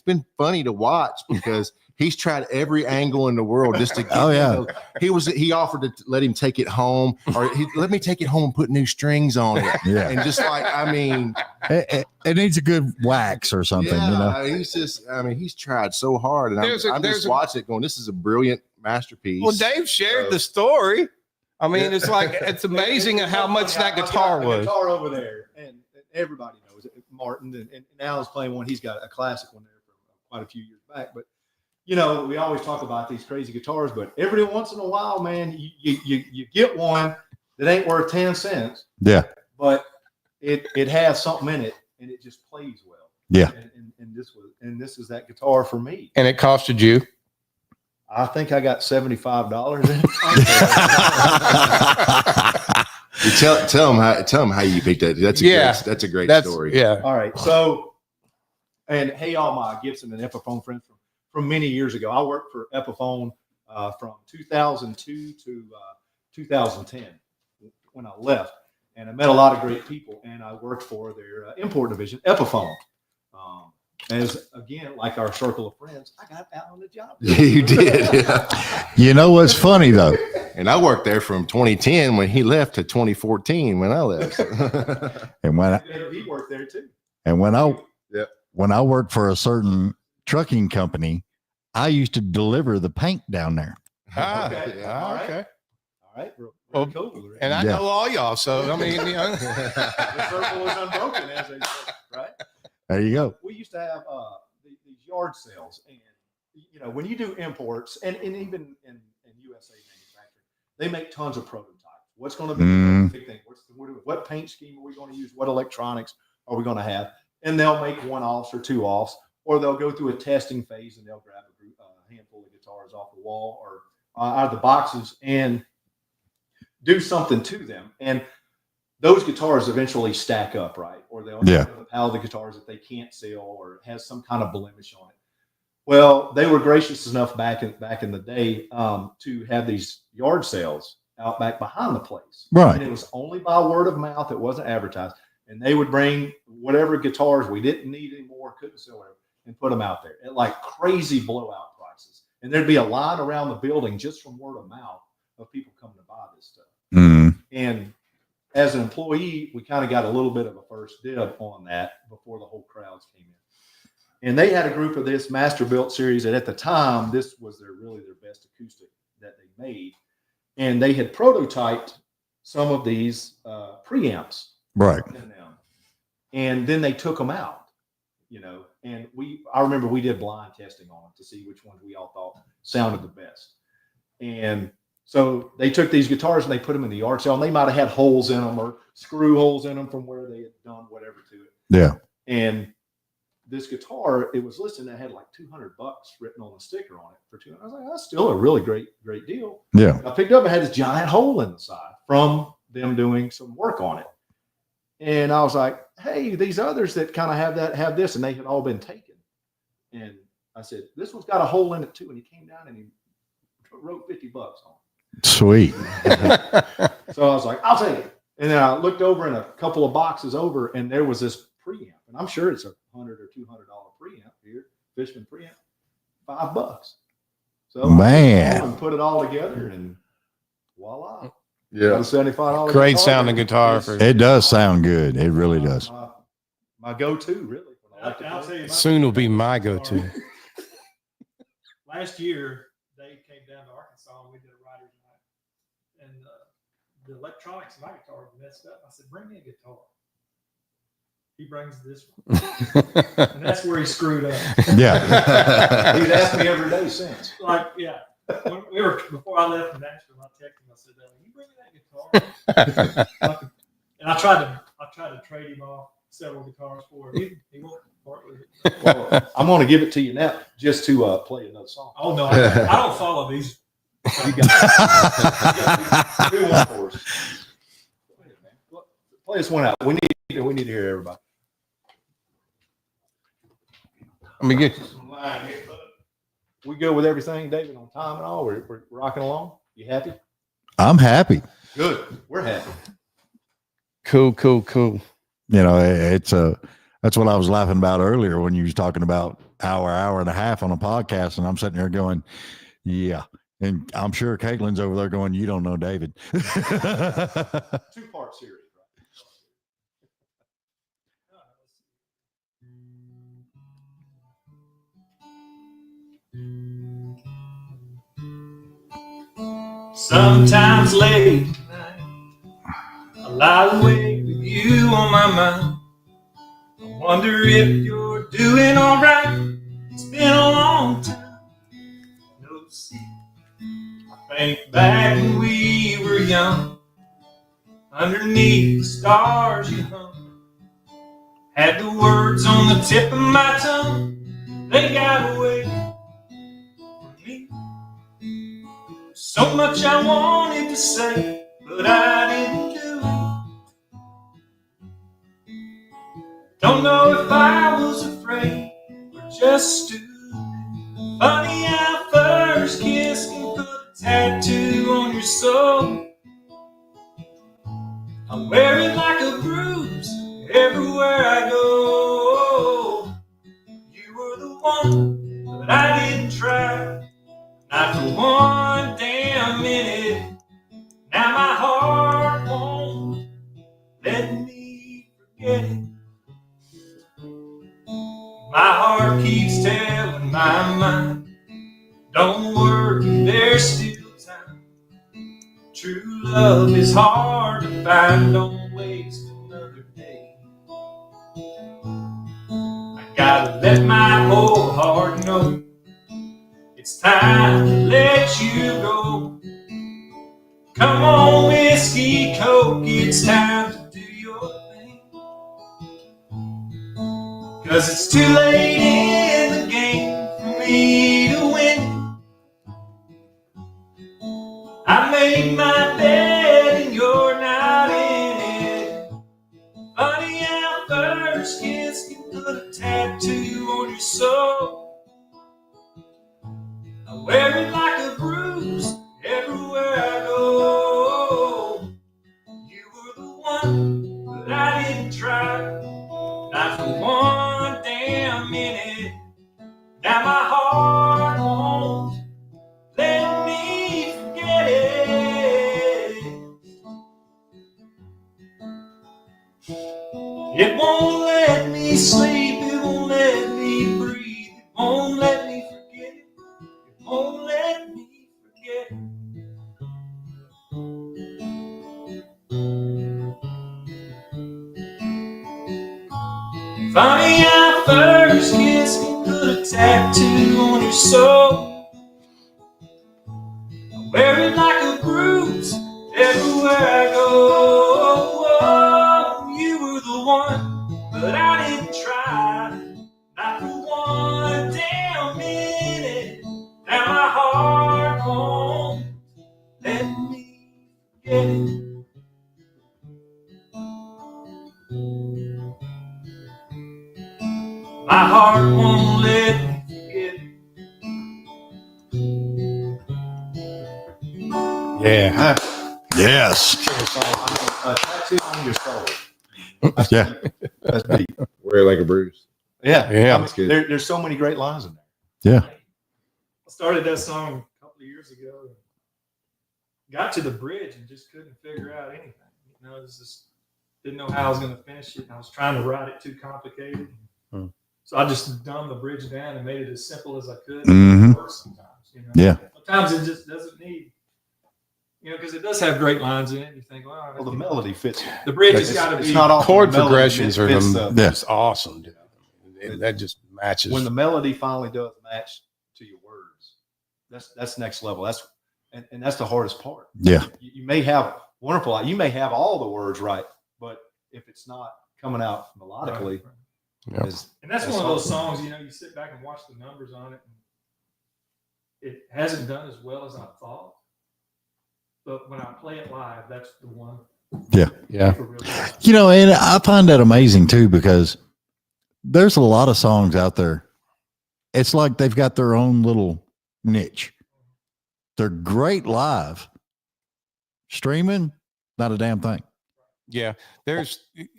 been funny to watch because he's tried every angle in the world just to get. Oh, yeah. He offered to let him take it home, or let me take it home and put new strings on it. Yeah. And just like, I mean, it needs a good wax or something, yeah, you know. he's just, I mean, he's tried so hard, and I'm just watching it going, this is a brilliant masterpiece. Well, Dave shared the story. I mean, it's like, it's amazing how much that guitar was. Guitar over there, and everybody knows it. Martin and Allan's playing one. He's got a classic one there from quite a few years back. But you know, we always talk about these crazy guitars, but every once in a while, man, you get one that ain't worth 10 cents. Yeah. But it has something in it, and it just plays well. Yeah. And this is that guitar for me. And it costed you? I think I got $75 in it. You tell him how you picked that. That's a great story. Yeah. All right. So, and hey, all my Gibson and Epiphone friends from many years ago. I worked for Epiphone from 2002 to 2010 when I left, and I met a lot of great people. And I worked for their import division, Epiphone. As again, like our circle of friends, I got Allan the job. Yeah, you did. Yeah. You know what's funny though? And I worked there from 2010 when he left to 2014 when I left. And when He worked there too. And when I worked for a certain trucking company, I used to deliver the paint down there. Okay. All right. Okay. All right. Well, Cool. And I know all y'all, so I mean, you know. The circle is unbroken, as they say, right? There you go. We used to have these yard sales, and you know, when you do imports, and even in USA manufacturing, they make tons of prototypes. What's going to be the big thing? What paint scheme are we going to use? What electronics are we going to have? And they'll make one-offs or two-offs, or they'll go through a testing phase and they'll grab a handful of guitars off the wall or out of the boxes and do something to them. And those guitars eventually stack up, right? Or they'll have a pile of the guitars that they can't sell or has some kind of blemish on it. Well, they were gracious enough back in the day to have these yard sales out back behind the place. Right. And it was only by word of mouth. It wasn't advertised. And they would bring whatever guitars we didn't need anymore, couldn't sell whatever, and put them out there at like crazy blowout prices. And there'd be a line around the building just from word of mouth of people coming to buy this stuff. And as an employee, we kind of got a little bit of a first dib on that before the whole crowds came in. And they had a group of this master built series that at the time, this was their best acoustic that they made. And they had prototyped some of these preamps. Right. And then they took them out, you know, and I remember we did blind testing on them to see which ones we all thought sounded the best. And so they took these guitars and they put them in the yard sale, and they might have had holes in them or screw holes in them from where they had done whatever to it. Yeah. And this guitar, it was listed, and it had like $200 written on the sticker on it for $200. I was like, that's still a really great deal. Yeah. I picked it up and had this giant hole in the side from them doing some work on it. And I was like, hey, these others that kind of have this, and they had all been taken. And I said, this one's got a hole in it too. And he came down and he wrote $50 on it. Sweet. So I was like, I'll take it. And then I looked over in a couple of boxes over, and there was this preamp. And I'm sure it's $100 or $200 preamp here, Fishman preamp, $5. So man, I put it all together, and voila. Yeah. $75. Great sounding guitar. It does sound good. It really does. My go-to, really. I'll tell you, Soon will be my go-to. Last year, Dave came down to Arkansas and we did a writer's night. And the electronics in my guitar was messed up. I said, bring me a guitar. He brings this one. And that's where he screwed up. Yeah. He's asked me every day since. Like, yeah. When before I left from Nashville, I texted him. I said, "You bring me that guitar?" And I tried to trade him off several guitars for him. He won't part with it. Well, I'm going to give it to you now, just to play another song. Oh no, I don't follow these. You got it. Do one for us. Play this one out. We need to hear everybody. Let me get you. Some line here, bud. We good with everything, David, on time and all? We're rocking along? You happy? I'm happy. Good. We're happy. Cool. You know, that's what I was laughing about earlier when you was talking about hour and a half on a podcast, and I'm sitting there going, yeah. And I'm sure Caitlin's over there going, you don't know David. 2-part series, Sometimes late at night, I lie awake with you on my mind. I wonder if you're doing all right. It's been a long time, no see. I think back when we were young, underneath the stars you hung. Had the words on the tip of my tongue, they got away from me. So much I wanted to say, but I didn't do it. Don't know if I was afraid or just stupid. Funny how first kiss can put a tattoo on your soul. I wear it like a bruise everywhere I go. You were the one, but I didn't try, not for one damn minute. Now my heart won't let me forget it. My heart keeps telling my mind, don't worry, there's still time. True love is hard to find, don't waste another day. I gotta let my whole heart know it's time to let you go. Come on, whiskey, coke, it's time to do your thing. 'Cause it's too late in the game for me to win. I made my bed and you're not in it. Funny how first kiss can put a tattoo on your soul. I wear it like a bruise everywhere I go. You were the one, but I didn't try, not for one damn minute. Now my heart won't let me forget it. It won't let me sleep, it won't let me breathe, it won't let me forget it, it won't let me forget it. Funny how first kiss can put a tattoo on your soul. I wear it like a bruise everywhere I go. You were the one, but I didn't try, not for one damn minute. Now my heart won't let me forget it. My heart won't let me forget it. Yeah. Yes. Tattoo on your soul. Yeah. That's deep. Wear it like a bruise. Yeah. Yeah. I mean, That's good. there's so many great lines in there. Yeah. I started that song a couple of years ago. Got to the bridge and just couldn't figure out anything. You know, it was just didn't know how I was going to finish it. And I was trying to write it too complicated. So I just dumbed the bridge down and made it as simple as I could. Mhm. It works sometimes, you know. Yeah. Sometimes it just doesn't need, you know, because it does have great lines in it. And you think, well, Well, the melody fits. the bridge has It's got to be. not all Chord the melody progressions are fits just awesome. Dude. That just matches. when the melody finally does match to your words. That's next level. And that's the hardest part. Yeah. You may have wonderful. You may have all the words right, but if it's not coming out melodically, Yeah. And that's one of those songs, you know, you sit back and watch the numbers on it. And it hasn't done as well as I thought. But when I play it live, that's the one Yeah. You know, and I find that amazing too, because there's a lot of songs out there. It's like they've got their own little niche. They're great live. Streaming, not a damn thing. Yeah.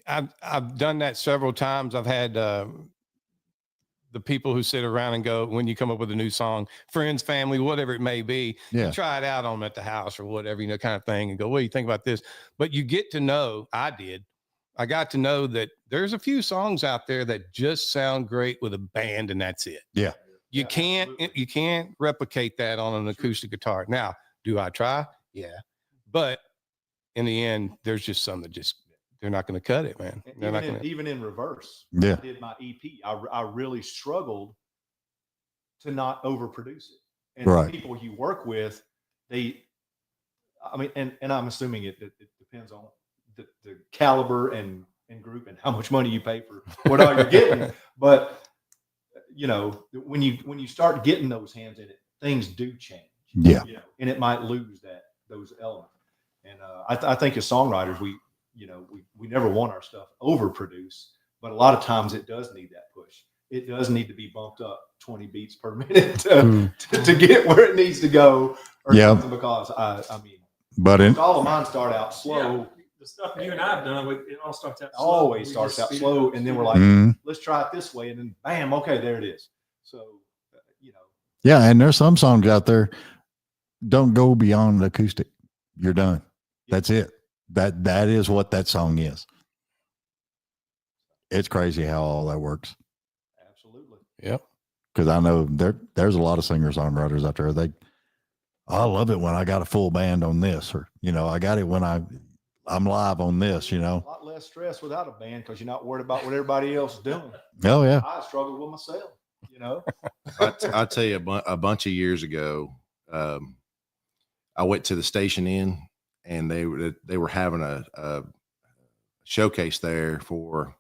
I've done that several times. I've had, the people who sit around and go, when you come up with a new song, friends, family, whatever it may be, Yeah. you try it out on them at the house or whatever, kind of thing, and go, what do you think about this? But you get to know, I got to know that there's a few songs out there that just sound great with a band, and that's it. Yeah. You can't replicate that on an acoustic guitar. Now, do I try? Yeah. But in the end, there's just some that they're not going to cut it, man. Even in reverse. Yeah. I did my EP. I really struggled to not overproduce it. And Right. the people you work with, and I'm assuming it depends on the caliber and group and how much money you pay for what all you're getting. But when you start getting those hands in it, things do change. Yeah. And it might lose those elements. And I think as songwriters, we never want our stuff overproduced, but a lot of times it does need that push. It does need to be bumped up 20 beats per minute to get where it needs to go. Or something, because all of mine start out slow. Yeah. The stuff you and I have done, it all starts out slow. Always starts out slow, and then we're like, let's try it this way, and then bam, okay, there it is. So, Yeah, and there's some songs out there, don't go beyond acoustic. You're done. That's it. That is what that song is. It's crazy how all that works. Absolutely. Yep. Because I know there's a lot of singer-songwriters out there. I love it when I got a full band on this, or I got it when I'm live on this. A lot less stress without a band, because you're not worried about what everybody else is doing. Oh yeah. I struggle with myself. I'll tell you, a bunch of years ago, I went to the Station Inn, and they were having a showcase there for,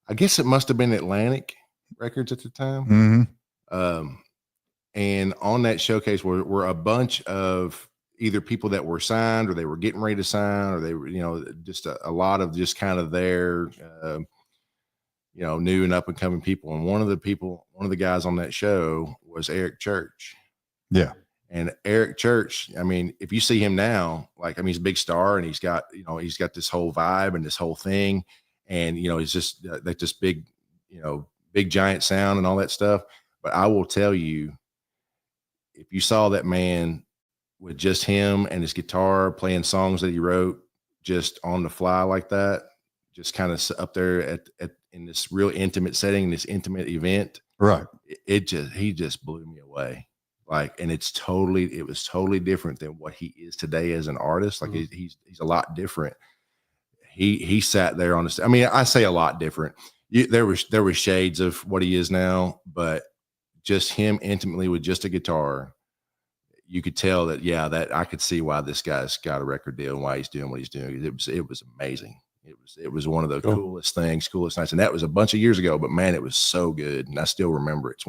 I guess it must have been Atlantic Records at the time. Mm-hmm. And on that showcase were a bunch of either people that were signed, or they were getting ready to sign, or they were, just a lot of just kind of their, new and up and coming people. And one of the guys on that show was Eric Church. Yeah. And Eric Church, if you see him now, he's a big star, and he's got this whole vibe and this whole thing. And, he's just like this big, big giant sound and all that stuff. But I will tell you, if you saw that man with just him and his guitar playing songs that he wrote just on the fly like that, just kind of up there in this real intimate setting, this intimate event, right? He just blew me away. And it was totally different than what he is today as an artist. He's a lot different. He sat there on the, I say a lot different. There was shades of what he is now, but just him intimately with just a guitar, you could tell that, that I could see why this guy's got a record deal and why he's doing what he's doing. It was amazing. It was one of the coolest things, coolest nights. And that was a bunch of years ago, but man, it was so good. And I still remember it. It's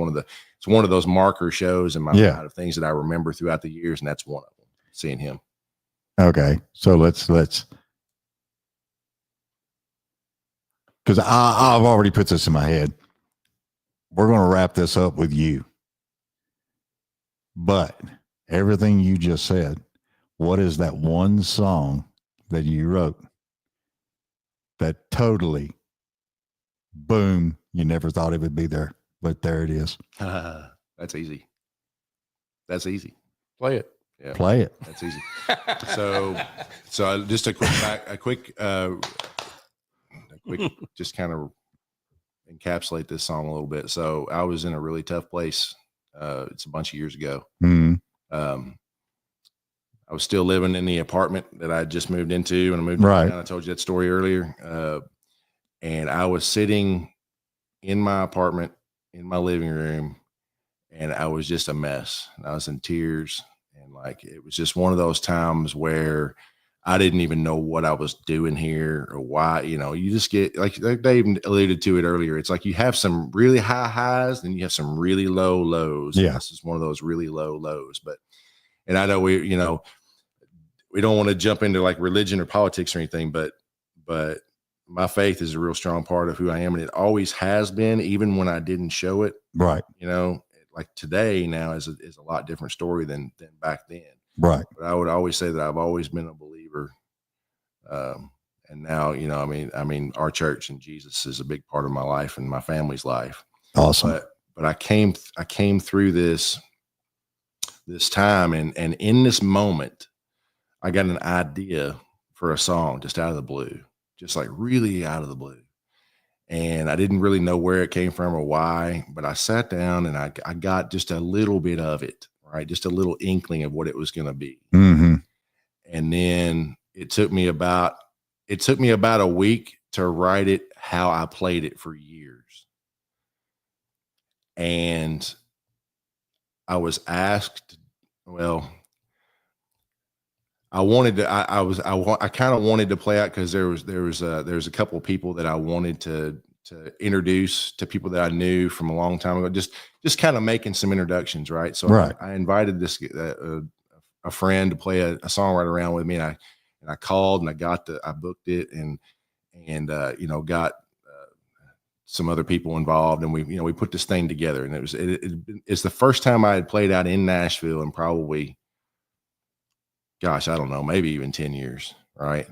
one of those marker shows in my mind of things that I remember throughout the years. And that's one of them, seeing him. Okay. So let's, because I've already put this in my head. We're going to wrap this up with you. But everything you just said, what is that one song that you wrote that totally, boom, you never thought it would be there, but there it is? That's easy. That's easy. Play it. Yeah. Play it. That's easy. So just a quick just kind of encapsulate this song a little bit. So I was in a really tough place. It's a bunch of years ago. Mm-hmm. I was still living in the apartment that I just moved into, and I moved right. down. I told you that story earlier. And I was sitting in my apartment in my living room, and I was just a mess. And I was in tears, and it was just one of those times where I didn't even know what I was doing here or why. You just get like Dave alluded to it earlier. It's like you have some really high highs, and you have some really low lows. Yeah, this is one of those really low lows. And I know we don't want to jump into like religion or politics or anything, but my faith is a real strong part of who I am, and it always has been, even when I didn't show it. Right. You know, like today now is a lot different story than back then. Right. But I would always say that I've always been a believer. And now, you know, I mean, our church and Jesus is a big part of my life and my family's life. Awesome. But I came through this time, and in this moment, I got an idea for a song just out of the blue, just like really out of the blue. And I didn't really know where it came from or why, but I sat down and I got just a little bit of it, right? Just a little inkling of what it was going to be. Mm-hmm. And then it took me about a week to write it how I played it for years. And I was asked, well, I kind of wanted to play out because there was a couple of people that I wanted to introduce to people that I knew from a long time ago, just kind of making some introductions. Right. So right. I invited a friend to play a songwriter around with me, and I called and I booked it and you know, got some other people involved, and we put this thing together, and it's the first time I had played out in Nashville in probably, gosh, I don't know, maybe even 10 years. Right.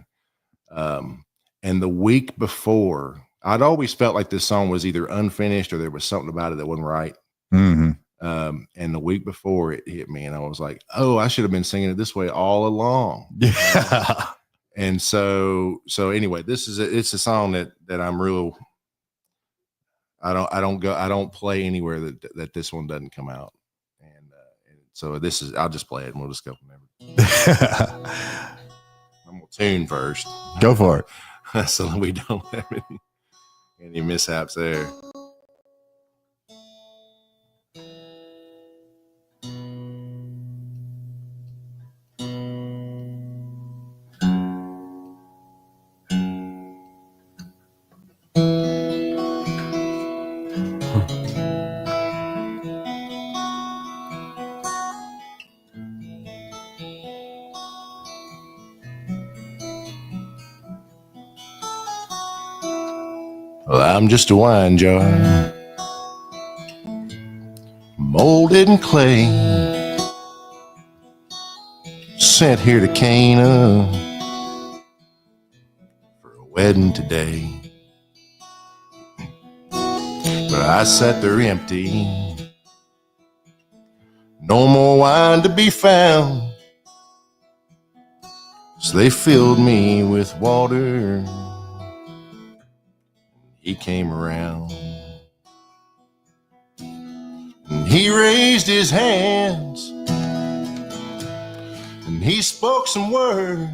And the week before, I'd always felt like this song was either unfinished or there was something about it that wasn't right. Mm-hmm. And the week before it hit me, and I was like, oh, I should have been singing it this way all along. Yeah. And so anyway, it's a song that I'm real. I don't play anywhere that this one doesn't come out. And so I'll just play it and we'll just go from there. I'm gonna tune first. Go for it. So that we don't have any mishaps there. Well, I'm just a wine jar, molded in clay, sent here to Cana for a wedding today. But I sat there empty, no more wine to be found, so they filled me with water. He came around and he raised his hands and he spoke some words,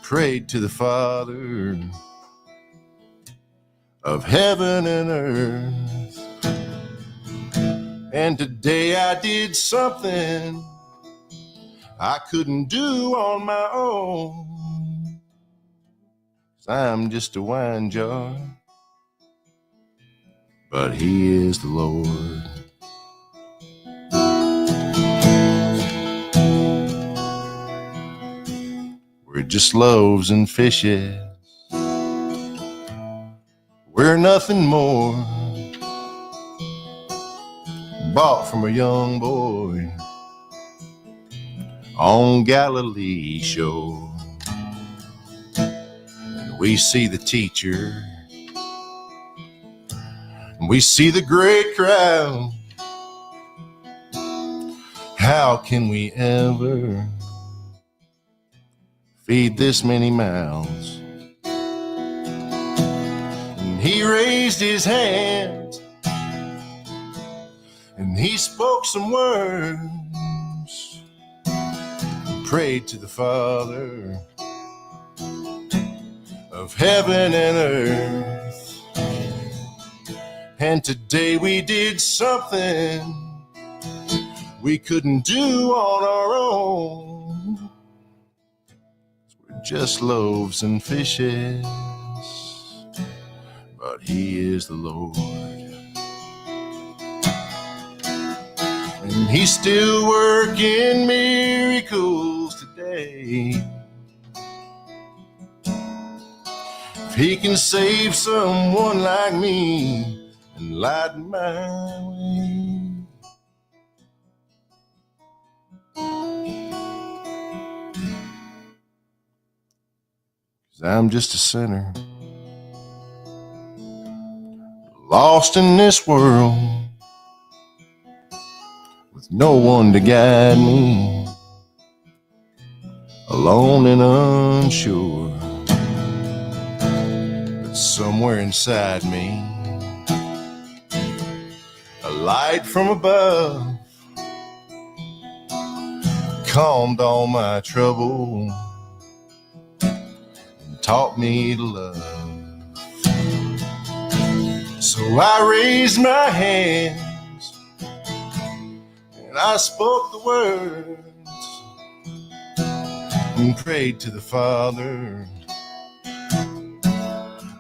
prayed to the Father of heaven and earth. And today I did something I couldn't do on my own. I'm just a wine jar, but he is the Lord. We're just loaves and fishes, we're nothing more, bought from a young boy on Galilee shore. We see the teacher, we see the great crowd. How can we ever feed this many mouths? And he raised his hands and he spoke some words, prayed to the Father of heaven and earth. And today we did something we couldn't do on our own. We're just loaves and fishes, but he is the Lord. And he's still working miracles miracles today. If he can save someone like me and lighten my way. 'Cause I'm just a sinner, lost in this world, with no one to guide me, alone and unsure. But somewhere inside me, a light from above calmed all my trouble and taught me to love. So I raised my hands and I spoke the words and prayed to the Father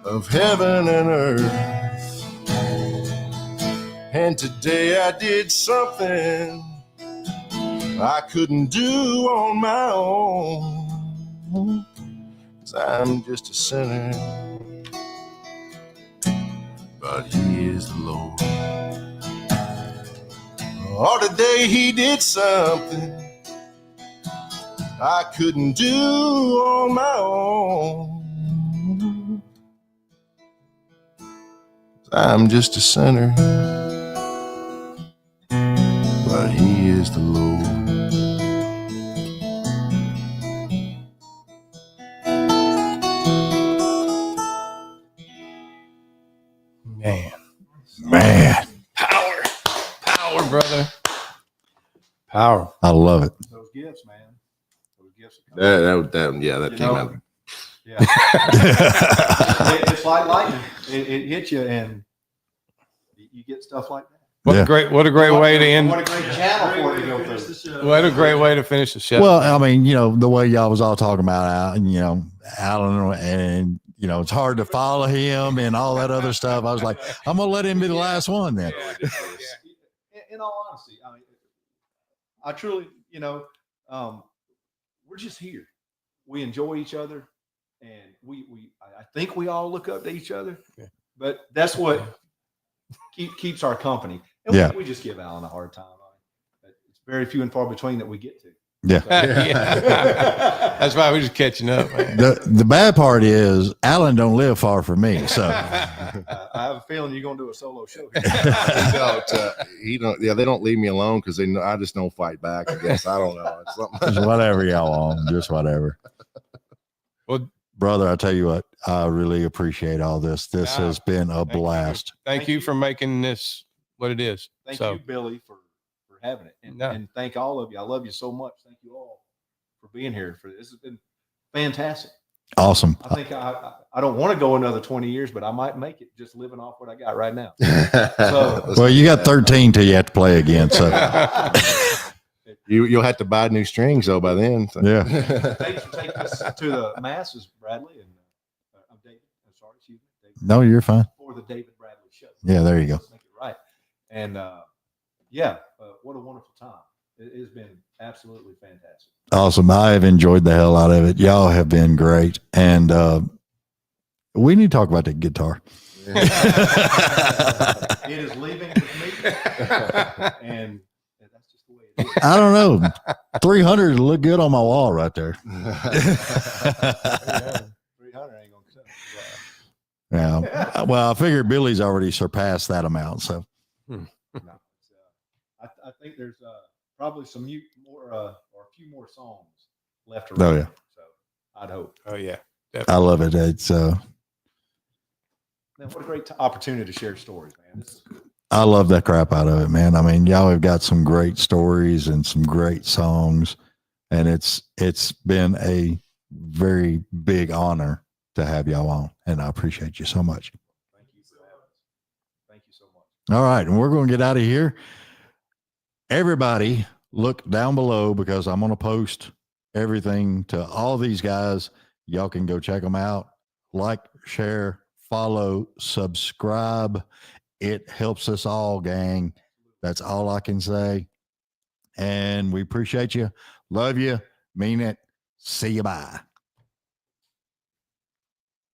of heaven and earth. And today I did something I couldn't do on my own, 'cause I'm just a sinner, but he is the Lord. Oh, today he did something I couldn't do on my own. I'm just a sinner, but he is the Lord. Man, Power, brother. Power. I love it. Those gifts, man. Those gifts. That You came know, out. Yeah. It's like lightning. It hits you, and you get stuff like that. What Yeah. a great way to end. What a great channel for it to go Finish the through. show. What a great way to finish the show. Well, I mean, the way y'all was all talking about, Allan, and it's hard to follow him and all that other stuff. I was like, I'm gonna let him be the last one then. In all honesty, I mean, I truly, we're just here. We enjoy each other, and I think we all look up to each other. Yeah. But that's what keeps our company. And Yeah. we just give Allan a hard time. It's very few and far between that we get to. Yeah. That's why we're just catching up, man. The bad part is Allan don't live far from me, so I have a feeling you're gonna do a solo show. He don't. Yeah, they don't leave me alone because they know I just don't fight back. I guess I don't know. It's something. just whatever y'all want, just whatever. Well, Brother, I tell you what, I really appreciate all this. This Yeah. has been a blast. Thank you for making this what it is. Thank So, you, Billy, for having it, No. and thank all of you. I love you so much. Thank you all for being here. This has been fantastic. Awesome. I think I don't want to go another 20 years, but I might make it just living off what I got right now. Well, you got 13 till you have to play again. So You'll have to buy new strings though by then. So. yeah. Thanks for taking us to the masses, Bradley. And I'm David. I'm sorry, excuse me. David, No, you're fine. for the David Bradley Show. Yeah, there you go. Let's make it right. And what a wonderful time. It has been absolutely fantastic. Awesome. I have enjoyed the hell out of it. Y'all have been great. And we need to talk about that guitar. It is leaving with me, and that's just the way it is. I don't know. 300 look good on my wall right there. 300 ain't gonna cut. Yeah. Well, I figure Billy's already surpassed that amount. So No, I think there's probably some more or a few more songs left to Oh, write. yeah. So I'd hope. oh yeah. I love it. It's Man, what a great opportunity to share stories, man. This is cool. I love that crap out of it, man. I mean, y'all have got some great stories and some great songs, and it's been a very big honor to have y'all on, and I appreciate you so much. Thank you for having us. Thank you so much. All right, and we're going to get out of here. Everybody, look down below because I'm going to post everything to all these guys. Y'all can go check them out. Like, share, follow, subscribe. It helps us all, gang. That's all I can say. And we appreciate you. Love you. Mean it. See you. Bye.